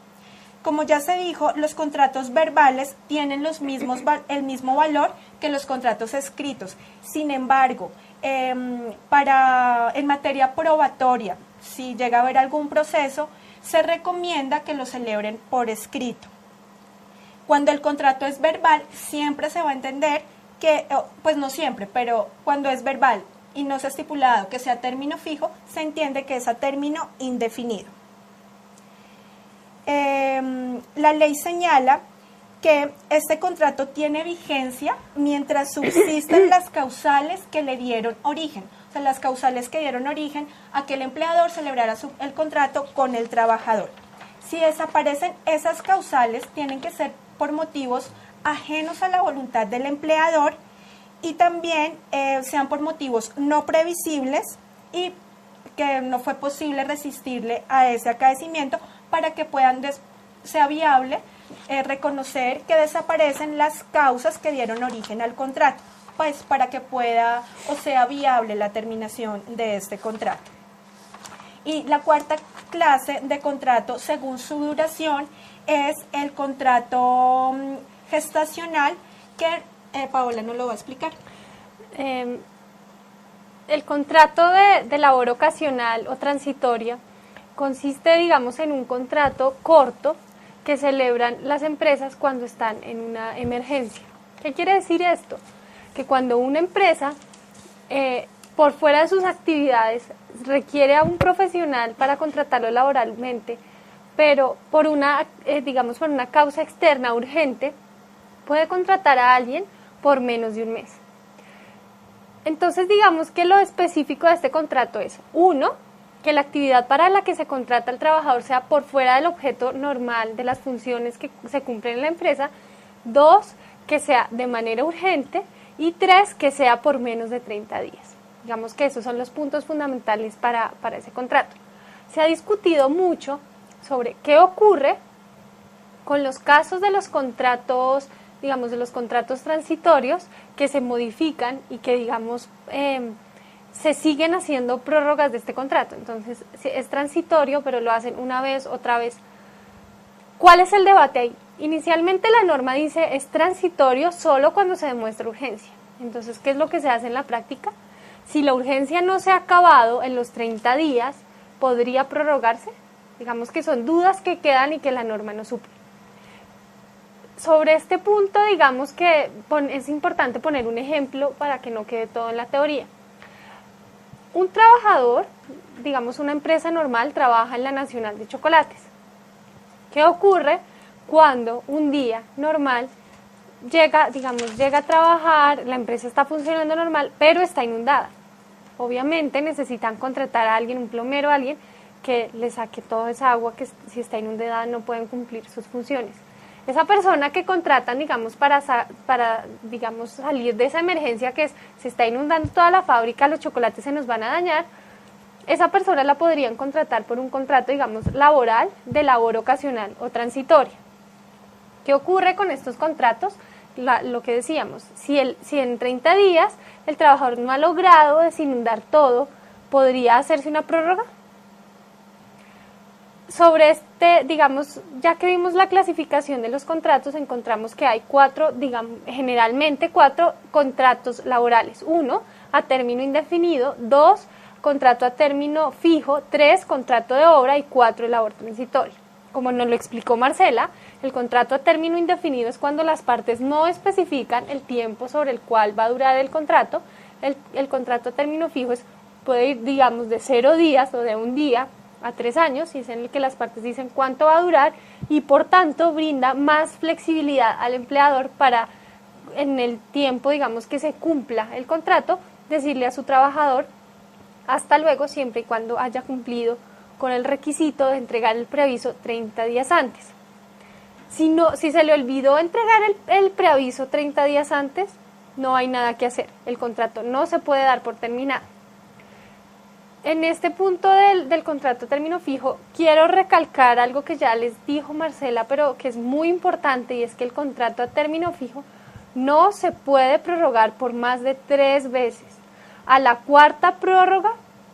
Como ya se dijo, los contratos verbales tienen el mismo valor que los contratos escritos. Sin embargo, en materia probatoria, si llega a haber algún proceso, se recomienda que lo celebren por escrito. Cuando el contrato es verbal, siempre se va a entender que, no siempre, pero cuando es verbal y no se ha estipulado que sea término fijo, se entiende que es a término indefinido. La ley señala que este contrato tiene vigencia mientras subsisten las causales que le dieron origen, o sea, las causales que dieron origen a que el empleador celebrara el contrato con el trabajador. Si desaparecen esas causales, tienen que ser por motivos ajenos a la voluntad del empleador y también sean por motivos no previsibles y que no fue posible resistirle a ese acaecimiento para que sea viable reconocer que desaparecen las causas que dieron origen al contrato, para que sea viable la terminación de este contrato. Y la cuarta clase de contrato, según su duración, es el contrato gestacional, que Paola nos lo va a explicar. El contrato de labor ocasional o transitoria consiste, en un contrato corto que celebran las empresas cuando están en una emergencia. ¿Qué quiere decir esto? Que cuando una empresa, por fuera de sus actividades, requiere a un profesional para contratarlo laboralmente, pero por una causa externa urgente, puede contratar a alguien por menos de un mes. Entonces, digamos que lo específico de este contrato es, 1, que la actividad para la que se contrata al trabajador sea por fuera del objeto normal de las funciones que se cumplen en la empresa. 2, que sea de manera urgente. Y 3, que sea por menos de 30 días. Digamos que esos son los puntos fundamentales para ese contrato. Se ha discutido mucho sobre qué ocurre con los casos de los contratos, digamos, de los contratos transitorios que se modifican y que, digamos, se siguen haciendo prórrogas de este contrato. Entonces, es transitorio, pero lo hacen una vez, otra vez. ¿Cuál es el debate ahí? Inicialmente la norma dice es transitorio solo cuando se demuestra urgencia. Entonces, ¿qué es lo que se hace en la práctica? Si la urgencia no se ha acabado en los 30 días, ¿podría prorrogarse? Digamos que son dudas que quedan y que la norma no suple. Sobre este punto, digamos que es importante poner un ejemplo para que no quede todo en la teoría. Un trabajador, digamos una empresa normal, trabaja en la Nacional de Chocolates. ¿Qué ocurre cuando un día normal llega a trabajar, la empresa está funcionando normal, pero está inundada? Obviamente necesitan contratar a alguien, un plomero, alguien que le saque toda esa agua que si está inundada no pueden cumplir sus funciones. Esa persona que contratan, digamos, para digamos, salir de esa emergencia que es, se está inundando toda la fábrica, los chocolates se nos van a dañar, esa persona la podrían contratar por un contrato, digamos, laboral, de labor ocasional o transitoria. ¿Qué ocurre con estos contratos? Lo que decíamos, si en 30 días el trabajador no ha logrado desinundar todo, ¿podría hacerse una prórroga? Sobre digamos, ya que vimos la clasificación de los contratos, encontramos que hay generalmente cuatro contratos laborales. 1, a término indefinido. 2, contrato a término fijo. 3, contrato de obra. Y 4, labor transitoria. Como nos lo explicó Marcela, el contrato a término indefinido es cuando las partes no especifican el tiempo sobre el cual va a durar el contrato. El contrato a término fijo puede ir, digamos, de 0 días o de 1 día a 3 años, y es en el que las partes dicen cuánto va a durar y por tanto brinda más flexibilidad al empleador para, en el tiempo, digamos, que se cumpla el contrato, decirle a su trabajador hasta luego, siempre y cuando haya cumplido con el requisito de entregar el preaviso 30 días antes. Si se le olvidó entregar el preaviso 30 días antes, no hay nada que hacer, el contrato no se puede dar por terminado. En este punto del contrato a término fijo, quiero recalcar algo que ya les dijo Marcela, pero que es muy importante, y es que el contrato a término fijo no se puede prorrogar por más de 3 veces. A la 4ª prórroga,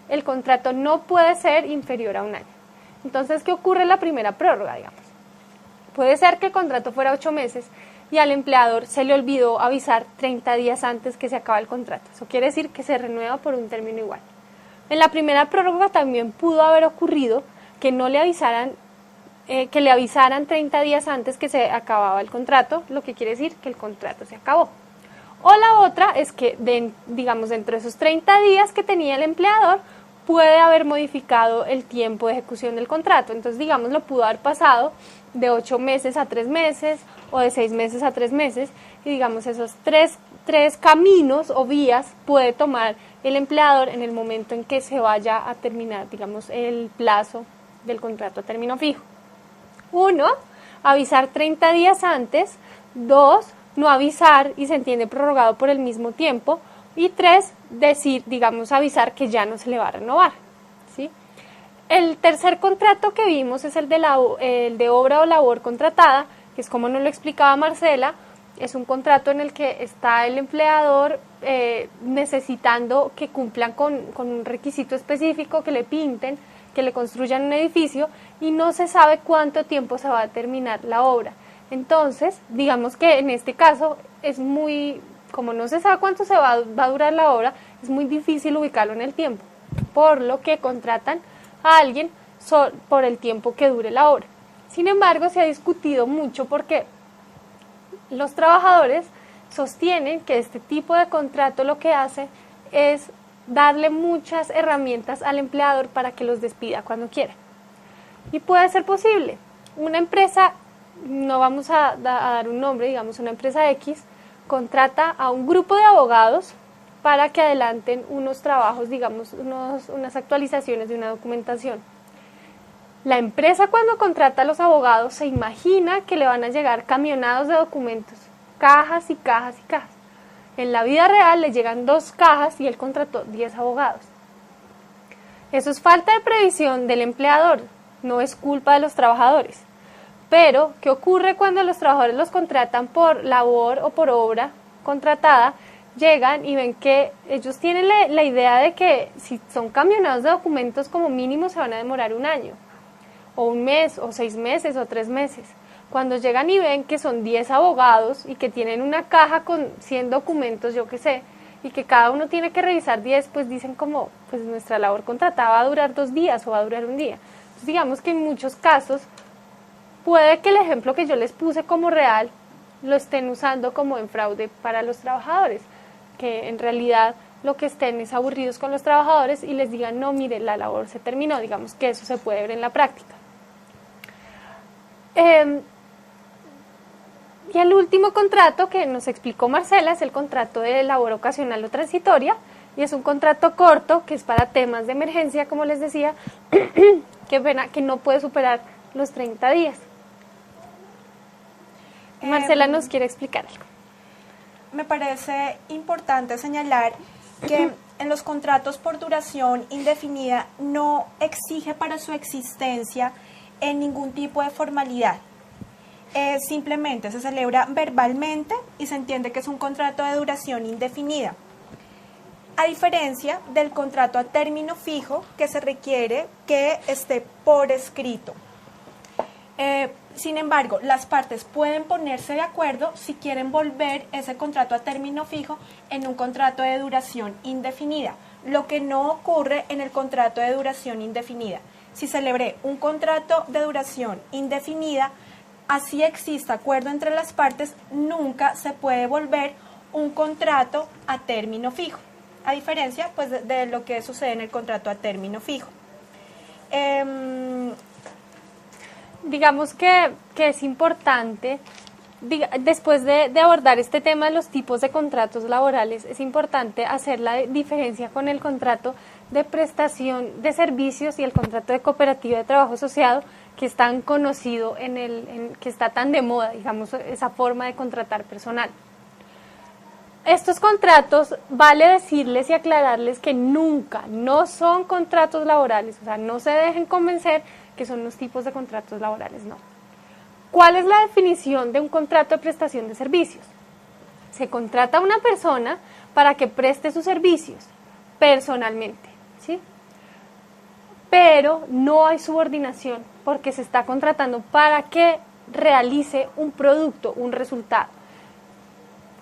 el contrato no puede ser inferior a 1 año. Entonces, ¿qué ocurre en la primera prórroga, digamos? Puede ser que el contrato fuera 8 meses y al empleador se le olvidó avisar 30 días antes que se acaba el contrato. Eso quiere decir que se renueva por un término igual. En la primera prórroga también pudo haber ocurrido que no le avisaran, que le avisaran 30 días antes que se acababa el contrato, lo que quiere decir que el contrato se acabó. O la otra es que, digamos, dentro de esos 30 días que tenía el empleador, puede haber modificado el tiempo de ejecución del contrato. Entonces, digamos, lo pudo haber pasado de 8 meses a 3 meses o de 6 meses a 3 meses, y digamos, esos tres caminos o vías puede tomar el empleador en el momento en que se vaya a terminar, digamos, el plazo del contrato a término fijo. 1, avisar 30 días antes. 2, no avisar y se entiende prorrogado por el mismo tiempo. Y 3, avisar que ya no se le va a renovar, ¿sí? El tercer contrato que vimos es el de obra o labor contratada, que es como nos lo explicaba Marcela. Es un contrato en el que está el empleador necesitando que cumplan con un requisito específico, que le pinten, que le construyan un edificio, y no se sabe cuánto tiempo se va a terminar la obra. Entonces, digamos que en este caso como no se sabe cuánto va a durar la obra, es muy difícil ubicarlo en el tiempo, por lo que contratan a alguien por el tiempo que dure la obra. Sin embargo, se ha discutido mucho porque los trabajadores sostienen que este tipo de contrato lo que hace es darle muchas herramientas al empleador para que los despida cuando quiera. Y puede ser posible. Una empresa, no vamos a dar un nombre, digamos una empresa X, contrata a un grupo de abogados para que adelanten unos trabajos, digamos unas actualizaciones de una documentación. La empresa cuando contrata a los abogados se imagina que le van a llegar camionados de documentos, cajas y cajas y cajas. En la vida real le llegan 2 cajas y él contrató 10 abogados. Eso es falta de previsión del empleador, no es culpa de los trabajadores. Pero, ¿qué ocurre cuando los trabajadores los contratan por labor o por obra contratada? Llegan y ven que ellos tienen la idea de que si son camionados de documentos como mínimo se van a demorar 1 año, o 1 mes, o 6 meses, o 3 meses. Cuando llegan y ven que son 10 abogados y que tienen una caja con 100 documentos, yo qué sé, y que cada uno tiene que revisar 10, pues dicen como, pues nuestra labor contratada va a durar 2 días o va a durar 1 día. Entonces digamos que en muchos casos puede que el ejemplo que yo les puse como real lo estén usando como en fraude para los trabajadores, que en realidad lo que estén es aburridos con los trabajadores y les digan, no, mire, la labor se terminó, digamos que eso se puede ver en la práctica. Y el último contrato que nos explicó Marcela es el contrato de labor ocasional o transitoria, y es un contrato corto que es para temas de emergencia, como les decía, que no puede superar los 30 días. Marcela nos quiere explicar algo. Me parece importante señalar que en los contratos por duración indefinida no exige para su existencia ningún tipo de formalidad. Simplemente se celebra verbalmente y se entiende que es un contrato de duración indefinida. A diferencia del contrato a término fijo, que se requiere que esté por escrito. Sin embargo, las partes pueden ponerse de acuerdo si quieren volver ese contrato a término fijo en un contrato de duración indefinida, lo que no ocurre en el contrato de duración indefinida. Si celebré un contrato de duración indefinida, así exista acuerdo entre las partes, nunca se puede volver un contrato a término fijo, a diferencia pues, de lo que sucede en el contrato a término fijo. Digamos que es importante, después de abordar este tema de los tipos de contratos laborales, es importante hacer la diferencia con el contrato de prestación de servicios y el contrato de cooperativa de trabajo asociado, que es tan conocido, que está tan de moda, digamos, esa forma de contratar personal. Estos contratos, vale decirles y aclararles que nunca, no son contratos laborales, o sea, no se dejen convencer que son los tipos de contratos laborales, no. ¿Cuál es la definición de un contrato de prestación de servicios? Se contrata a una persona para que preste sus servicios personalmente, ¿sí? Pero no hay subordinación porque se está contratando para que realice un producto, un resultado.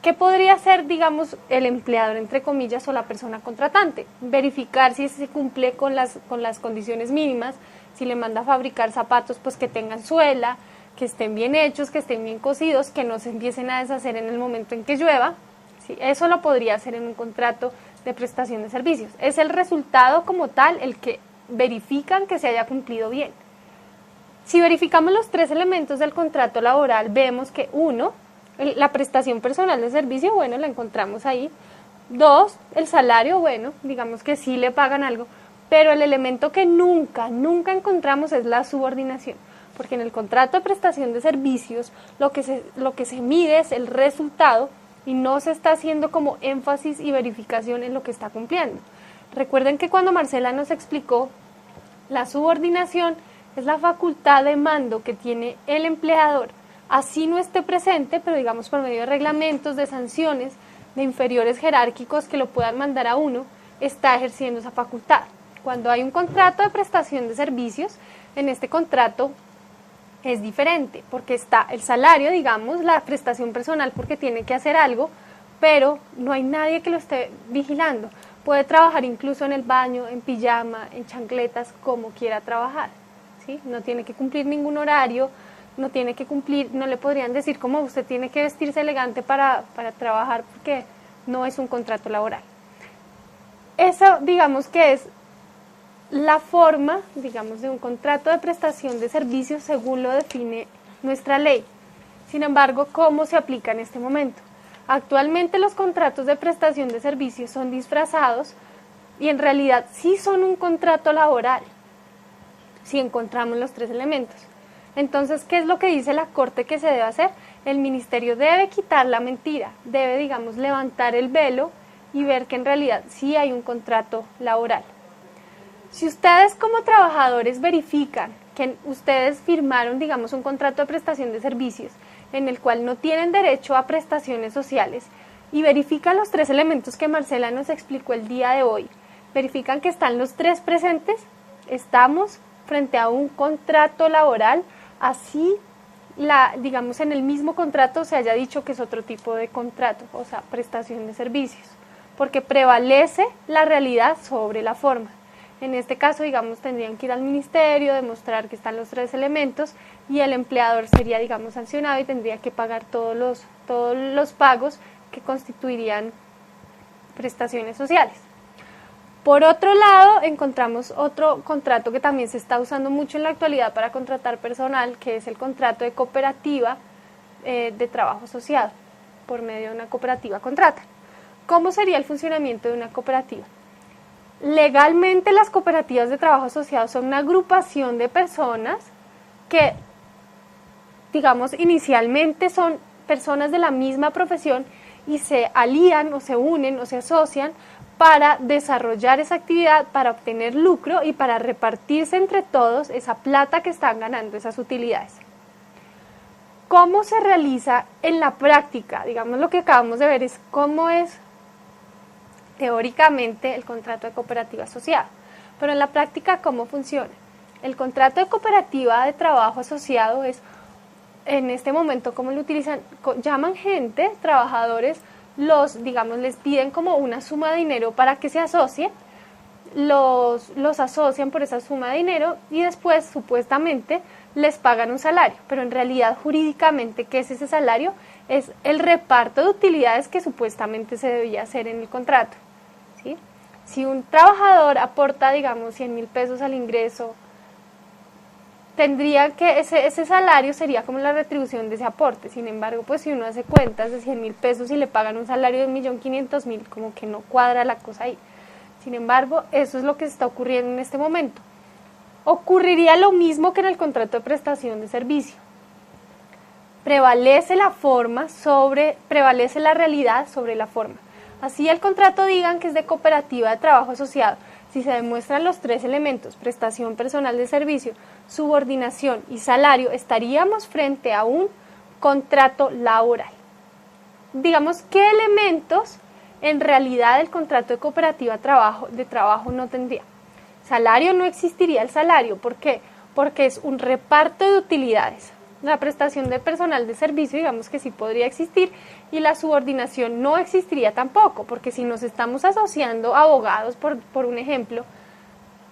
¿Qué podría hacer, digamos, el empleador, entre comillas, o la persona contratante? Verificar si se cumple con las condiciones mínimas, si le manda a fabricar zapatos, pues que tengan suela, que estén bien hechos, que estén bien cosidos, que no se empiecen a deshacer en el momento en que llueva. ¿Sí? Eso lo podría hacer en un contrato de prestación de servicios. Es el resultado como tal el que verifican que se haya cumplido bien. Si verificamos los 3 elementos del contrato laboral, vemos que 1, la prestación personal de servicio, bueno, la encontramos ahí. 2, el salario, bueno, digamos que sí le pagan algo, pero el elemento que nunca encontramos es la subordinación, porque en el contrato de prestación de servicios lo que se mide es el resultado y no se está haciendo como énfasis y verificación en lo que está cumpliendo. Recuerden que cuando Marcela nos explicó, la subordinación es la facultad de mando que tiene el empleador, así no esté presente, pero digamos por medio de reglamentos, de sanciones, de inferiores jerárquicos que lo puedan mandar a uno, está ejerciendo esa facultad. Cuando hay un contrato de prestación de servicios, en este contrato es diferente, porque está el salario, digamos, la prestación personal porque tiene que hacer algo, pero no hay nadie que lo esté vigilando. Puede trabajar incluso en el baño, en pijama, en chancletas, como quiera trabajar, ¿sí? No tiene que cumplir ningún horario, no tiene que cumplir, no le podrían decir como usted tiene que vestirse elegante para trabajar porque no es un contrato laboral. Eso digamos que es la forma, digamos, de un contrato de prestación de servicios según lo define nuestra ley. Sin embargo, ¿cómo se aplica en este momento? Actualmente los contratos de prestación de servicios son disfrazados y en realidad sí son un contrato laboral, si encontramos los tres elementos. Entonces, ¿qué es lo que dice la Corte que se debe hacer? El Ministerio debe quitar la mentira, debe, digamos, levantar el velo y ver que en realidad sí hay un contrato laboral. Si ustedes como trabajadores verifican que ustedes firmaron, digamos, un contrato de prestación de servicios en el cual no tienen derecho a prestaciones sociales y verifican los tres elementos que Marcela nos explicó el día de hoy, verifican que están los tres presentes, estamos frente a un contrato laboral, así digamos en el mismo contrato se haya dicho que es otro tipo de contrato, o sea, prestación de servicios, porque prevalece la realidad sobre la forma. En este caso, digamos, tendrían que ir al ministerio, demostrar que están los tres elementos y el empleador sería, digamos, sancionado y tendría que pagar todos los pagos que constituirían prestaciones sociales. Por otro lado, encontramos otro contrato que también se está usando mucho en la actualidad para contratar personal, que es el contrato de cooperativa de trabajo asociado, por medio de una cooperativa contrata. ¿Cómo sería el funcionamiento de una cooperativa? Legalmente las cooperativas de trabajo asociado son una agrupación de personas que, digamos, inicialmente son personas de la misma profesión y se alían o se unen o se asocian para desarrollar esa actividad, para obtener lucro y para repartirse entre todos esa plata que están ganando, esas utilidades. ¿Cómo se realiza en la práctica? Digamos, lo que acabamos de ver es cómo es teóricamente el contrato de cooperativa asociada, pero en la práctica, ¿cómo funciona? El contrato de cooperativa de trabajo asociado es, en este momento, ¿cómo lo utilizan? Llaman gente, trabajadores, les piden como una suma de dinero para que se asocien, los asocian por esa suma de dinero y después, supuestamente, les pagan un salario, pero en realidad, jurídicamente, ¿qué es ese salario? Es el reparto de utilidades que supuestamente se debía hacer en el contrato. ¿Sí? Si un trabajador aporta, digamos, 100,000 pesos al ingreso, tendría que, ese salario sería como la retribución de ese aporte. Sin embargo, pues si uno hace cuentas de 100,000 pesos y le pagan un salario de 1.500.000, como que no cuadra la cosa ahí. Sin embargo, eso es lo que está ocurriendo en este momento. Ocurriría lo mismo que en el contrato de prestación de servicio. Prevalece la realidad sobre la forma. Así el contrato digan que es de cooperativa de trabajo asociado, si se demuestran los tres elementos, prestación personal de servicio, subordinación y salario, estaríamos frente a un contrato laboral. Digamos, ¿qué elementos en realidad el contrato de cooperativa de trabajo no tendría? Salario, no existiría el salario. ¿Por qué? Porque es un reparto de utilidades. La prestación de personal de servicio, digamos que sí podría existir, y la subordinación no existiría tampoco, porque si nos estamos asociando abogados, por un ejemplo,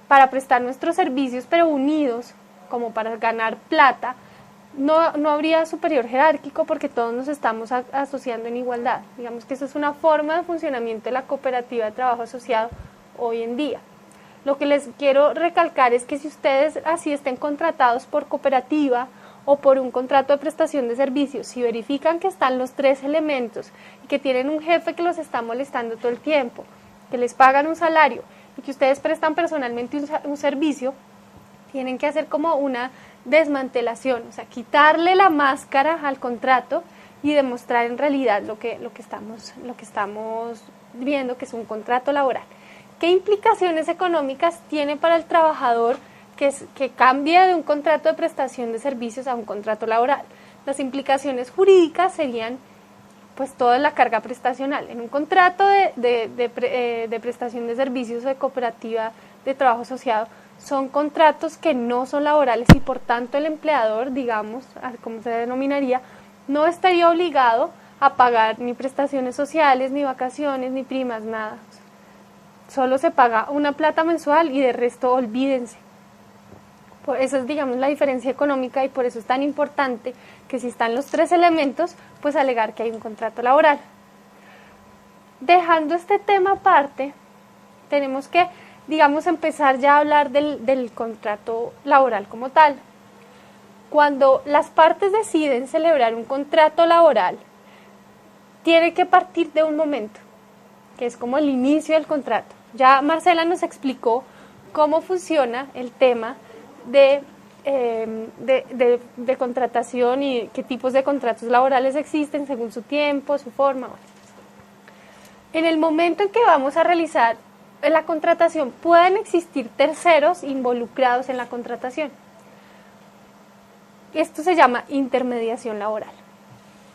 para prestar nuestros servicios, pero unidos, como para ganar plata, no habría superior jerárquico porque todos nos estamos asociando en igualdad. Digamos que eso es una forma de funcionamiento de la cooperativa de trabajo asociado hoy en día. Lo que les quiero recalcar es que si ustedes así estén contratados por cooperativa o por un contrato de prestación de servicios, si verifican que están los tres elementos y que tienen un jefe que los está molestando todo el tiempo, que les pagan un salario y que ustedes prestan personalmente un servicio, tienen que hacer como una desmantelación, o sea, quitarle la máscara al contrato y demostrar en realidad lo que estamos viendo que es un contrato laboral. ¿Qué implicaciones económicas tiene para el trabajador que cambie de un contrato de prestación de servicios a un contrato laboral? Las implicaciones jurídicas serían pues toda la carga prestacional. En un contrato de prestación de servicios o de cooperativa de trabajo asociado son contratos que no son laborales y por tanto el empleador, digamos, como se denominaría, no estaría obligado a pagar ni prestaciones sociales, ni vacaciones, ni primas, nada. Solo se paga una plata mensual y de resto olvídense. Por eso es, digamos, la diferencia económica y por eso es tan importante que si están los tres elementos, pues alegar que hay un contrato laboral. Dejando este tema aparte, tenemos que, digamos, empezar ya a hablar del contrato laboral como tal. Cuando las partes deciden celebrar un contrato laboral, tiene que partir de un momento, que es como el inicio del contrato. Ya Marcela nos explicó cómo funciona el tema de contratación y qué tipos de contratos laborales existen según su tiempo, su forma. En el momento en que vamos a realizar la contratación, pueden existir terceros involucrados en la contratación. Esto se llama intermediación laboral.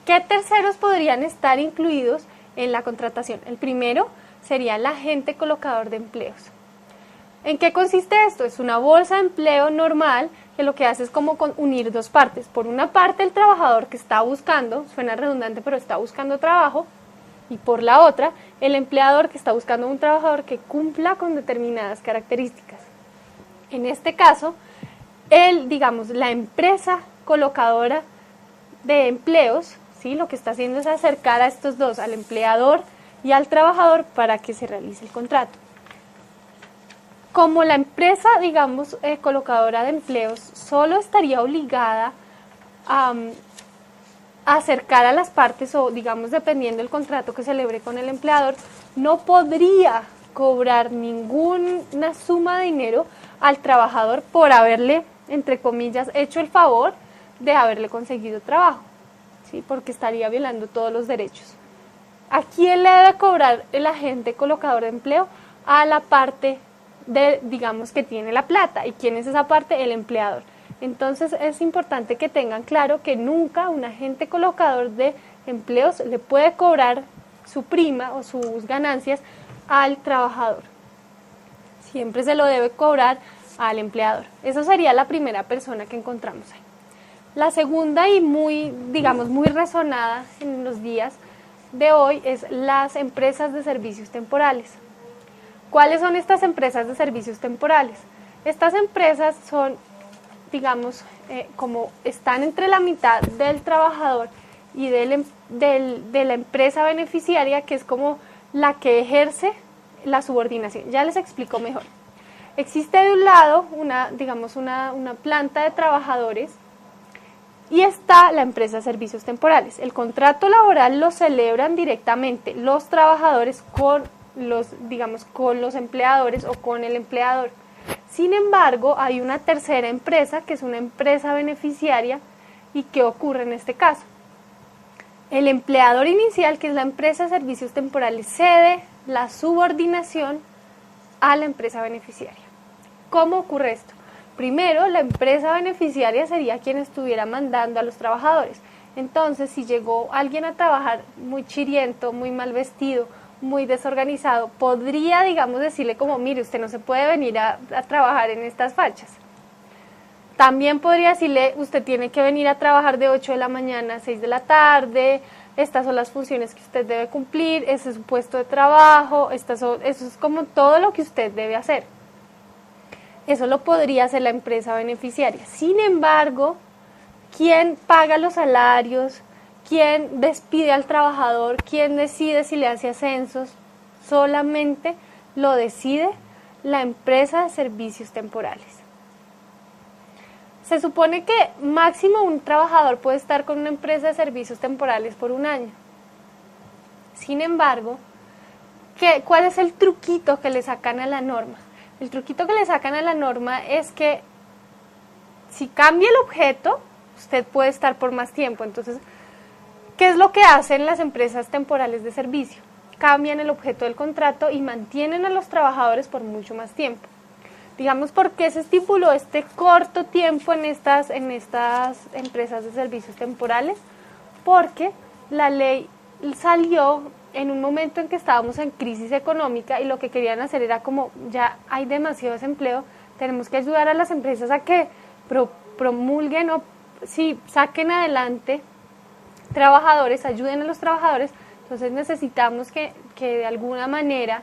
¿Qué terceros podrían estar incluidos en la contratación? El primero sería el agente colocador de empleos. ¿En qué consiste esto? Es una bolsa de empleo normal que lo que hace es como unir dos partes. Por una parte, el trabajador que está buscando, suena redundante, pero está buscando trabajo, y por la otra, el empleador que está buscando un trabajador que cumpla con determinadas características. En este caso, la empresa colocadora de empleos, ¿sí? Lo que está haciendo es acercar a estos dos, al empleador y al trabajador, para que se realice el contrato. Como la empresa, digamos, colocadora de empleos, solo estaría obligada a acercar a las partes o, digamos, dependiendo del contrato que celebre con el empleador, no podría cobrar ninguna suma de dinero al trabajador por haberle, entre comillas, hecho el favor de haberle conseguido trabajo, ¿sí? Porque estaría violando todos los derechos. ¿A quién le debe cobrar el agente colocador de empleo? A la parte digamos, que tiene la plata. ¿Y quién es esa parte? El empleador. Entonces es importante que tengan claro que nunca un agente colocador de empleos le puede cobrar su prima o sus ganancias al trabajador. Siempre se lo debe cobrar al empleador. Esa sería la primera persona que encontramos ahí. La segunda y muy resonada en los días de hoy es las empresas de servicios temporales. ¿Cuáles son estas empresas de servicios temporales? Estas empresas son, digamos, como están entre la mitad del trabajador y de la empresa beneficiaria, que es como la que ejerce la subordinación. Ya les explico mejor. Existe de un lado una planta de trabajadores y está la empresa de servicios temporales. El contrato laboral lo celebran directamente los trabajadores con los empleadores o con el empleador. Sin embargo, hay una tercera empresa que es una empresa beneficiaria. ¿Y qué ocurre en este caso? El empleador inicial, que es la empresa de servicios temporales, cede la subordinación a la empresa beneficiaria. ¿Cómo ocurre esto? Primero, la empresa beneficiaria sería quien estuviera mandando a los trabajadores. Entonces, si llegó alguien a trabajar muy chiriento, muy mal vestido, muy desorganizado, podría, digamos, decirle como, mire, usted no se puede venir a trabajar en estas fachas. También podría decirle, usted tiene que venir a trabajar de 8 de la mañana a 6 de la tarde, estas son las funciones que usted debe cumplir, ese es su puesto de trabajo, eso es como todo lo que usted debe hacer. Eso lo podría hacer la empresa beneficiaria. Sin embargo, ¿quién paga los salarios? ¿Quién despide al trabajador? ¿Quién decide si le hace ascensos? Solamente lo decide la empresa de servicios temporales. Se supone que máximo un trabajador puede estar con una empresa de servicios temporales por un año. Sin embargo, ¿cuál es el truquito que le sacan a la norma? El truquito que le sacan a la norma es que si cambia el objeto, usted puede estar por más tiempo. Entonces, ¿qué es lo que hacen las empresas temporales de servicio? Cambian el objeto del contrato y mantienen a los trabajadores por mucho más tiempo. Digamos, ¿por qué se estipuló este corto tiempo en estas empresas de servicios temporales? Porque la ley salió en un momento en que estábamos en crisis económica y lo que querían hacer era como, ya hay demasiado desempleo, tenemos que ayudar a las empresas a que promulguen o saquen adelante trabajadores, ayuden a los trabajadores. Entonces necesitamos que de alguna manera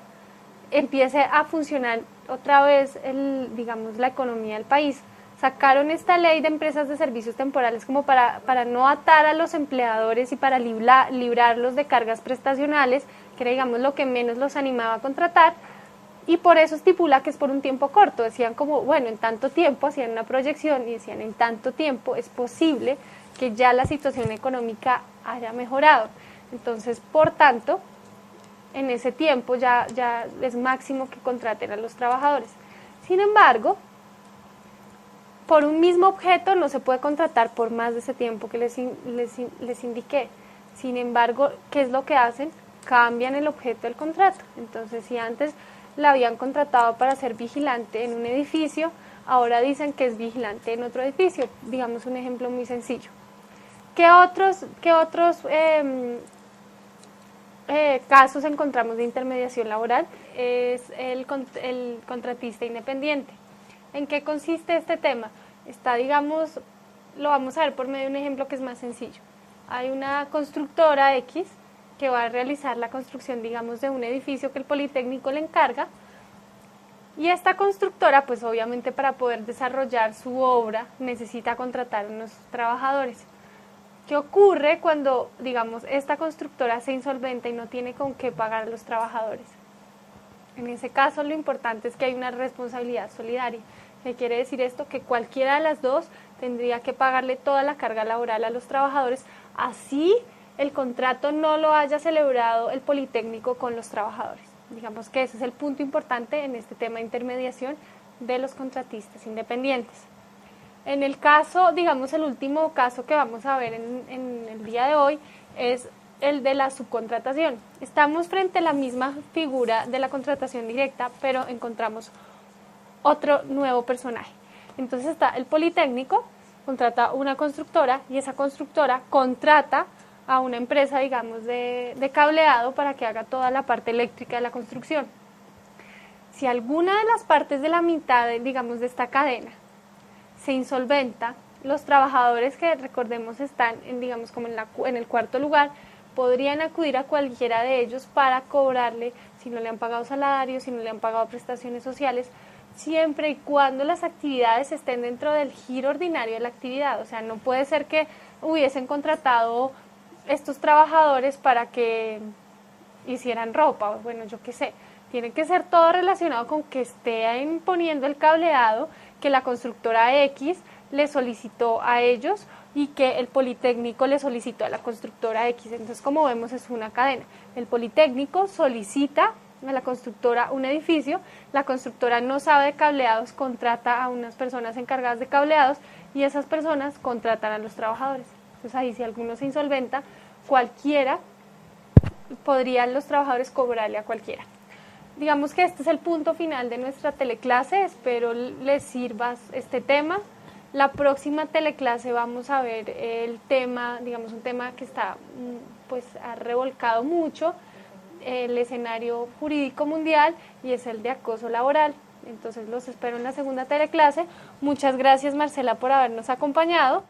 empiece a funcionar otra vez la economía del país. sacaron esta ley de empresas de servicios temporales como para no atar a los empleadores y para librarlos de cargas prestacionales, que era, digamos, lo que menos los animaba a contratar, y por eso estipula que es por un tiempo corto. Decían como, bueno, en tanto tiempo, hacían una proyección y decían, en tanto tiempo es posible que ya la situación económica haya mejorado. Entonces, por tanto, en ese tiempo ya es máximo que contraten a los trabajadores. Sin embargo, por un mismo objeto no se puede contratar por más de ese tiempo que les indiqué. Sin embargo, ¿qué es lo que hacen? Cambian el objeto del contrato. Entonces, si antes la habían contratado para ser vigilante en un edificio, ahora dicen que es vigilante en otro edificio. Digamos un ejemplo muy sencillo. ¿Qué otros casos encontramos de intermediación laboral? Es el contratista independiente. ¿En qué consiste este tema? Está, digamos, lo vamos a ver por medio de un ejemplo que es más sencillo. Hay una constructora X que va a realizar la construcción, digamos, de un edificio que el Politécnico le encarga, y esta constructora, pues obviamente para poder desarrollar su obra necesita contratar unos trabajadores. ¿Qué ocurre cuando, digamos, esta constructora se insolventa y no tiene con qué pagar a los trabajadores? En ese caso, lo importante es que hay una responsabilidad solidaria. ¿Qué quiere decir esto? Que cualquiera de las dos tendría que pagarle toda la carga laboral a los trabajadores, así el contrato no lo haya celebrado el Politécnico con los trabajadores. Digamos que ese es el punto importante en este tema de intermediación de los contratistas independientes. En el caso, digamos, el último caso que vamos a ver en el día de hoy es el de la subcontratación. Estamos frente a la misma figura de la contratación directa, pero encontramos otro nuevo personaje. Entonces está el Politécnico, contrata una constructora y esa constructora contrata a una empresa, digamos, de cableado para que haga toda la parte eléctrica de la construcción. Si alguna de las partes de la mitad, digamos, de esta cadena se insolventa, los trabajadores que, recordemos, están digamos, como en el cuarto lugar, podrían acudir a cualquiera de ellos para cobrarle, si no le han pagado salarios, si no le han pagado prestaciones sociales, siempre y cuando las actividades estén dentro del giro ordinario de la actividad. O sea, no puede ser que hubiesen contratado estos trabajadores para que hicieran ropa, bueno, yo qué sé. Tiene que ser todo relacionado con que estén poniendo el cableado que la constructora X le solicitó a ellos y que el Politécnico le solicitó a la constructora X. Entonces, como vemos, es una cadena. El Politécnico solicita a la constructora un edificio, la constructora no sabe de cableados, contrata a unas personas encargadas de cableados y esas personas contratan a los trabajadores. Entonces ahí, si alguno se insolventa, cualquiera, podrían los trabajadores cobrarle a cualquiera. Digamos que este es el punto final de nuestra teleclase, espero les sirva este tema. La próxima teleclase vamos a ver el tema, digamos un tema que está, pues ha revolcado mucho el escenario jurídico mundial y es el de acoso laboral. Entonces los espero en la segunda teleclase. Muchas gracias, Marcela, por habernos acompañado.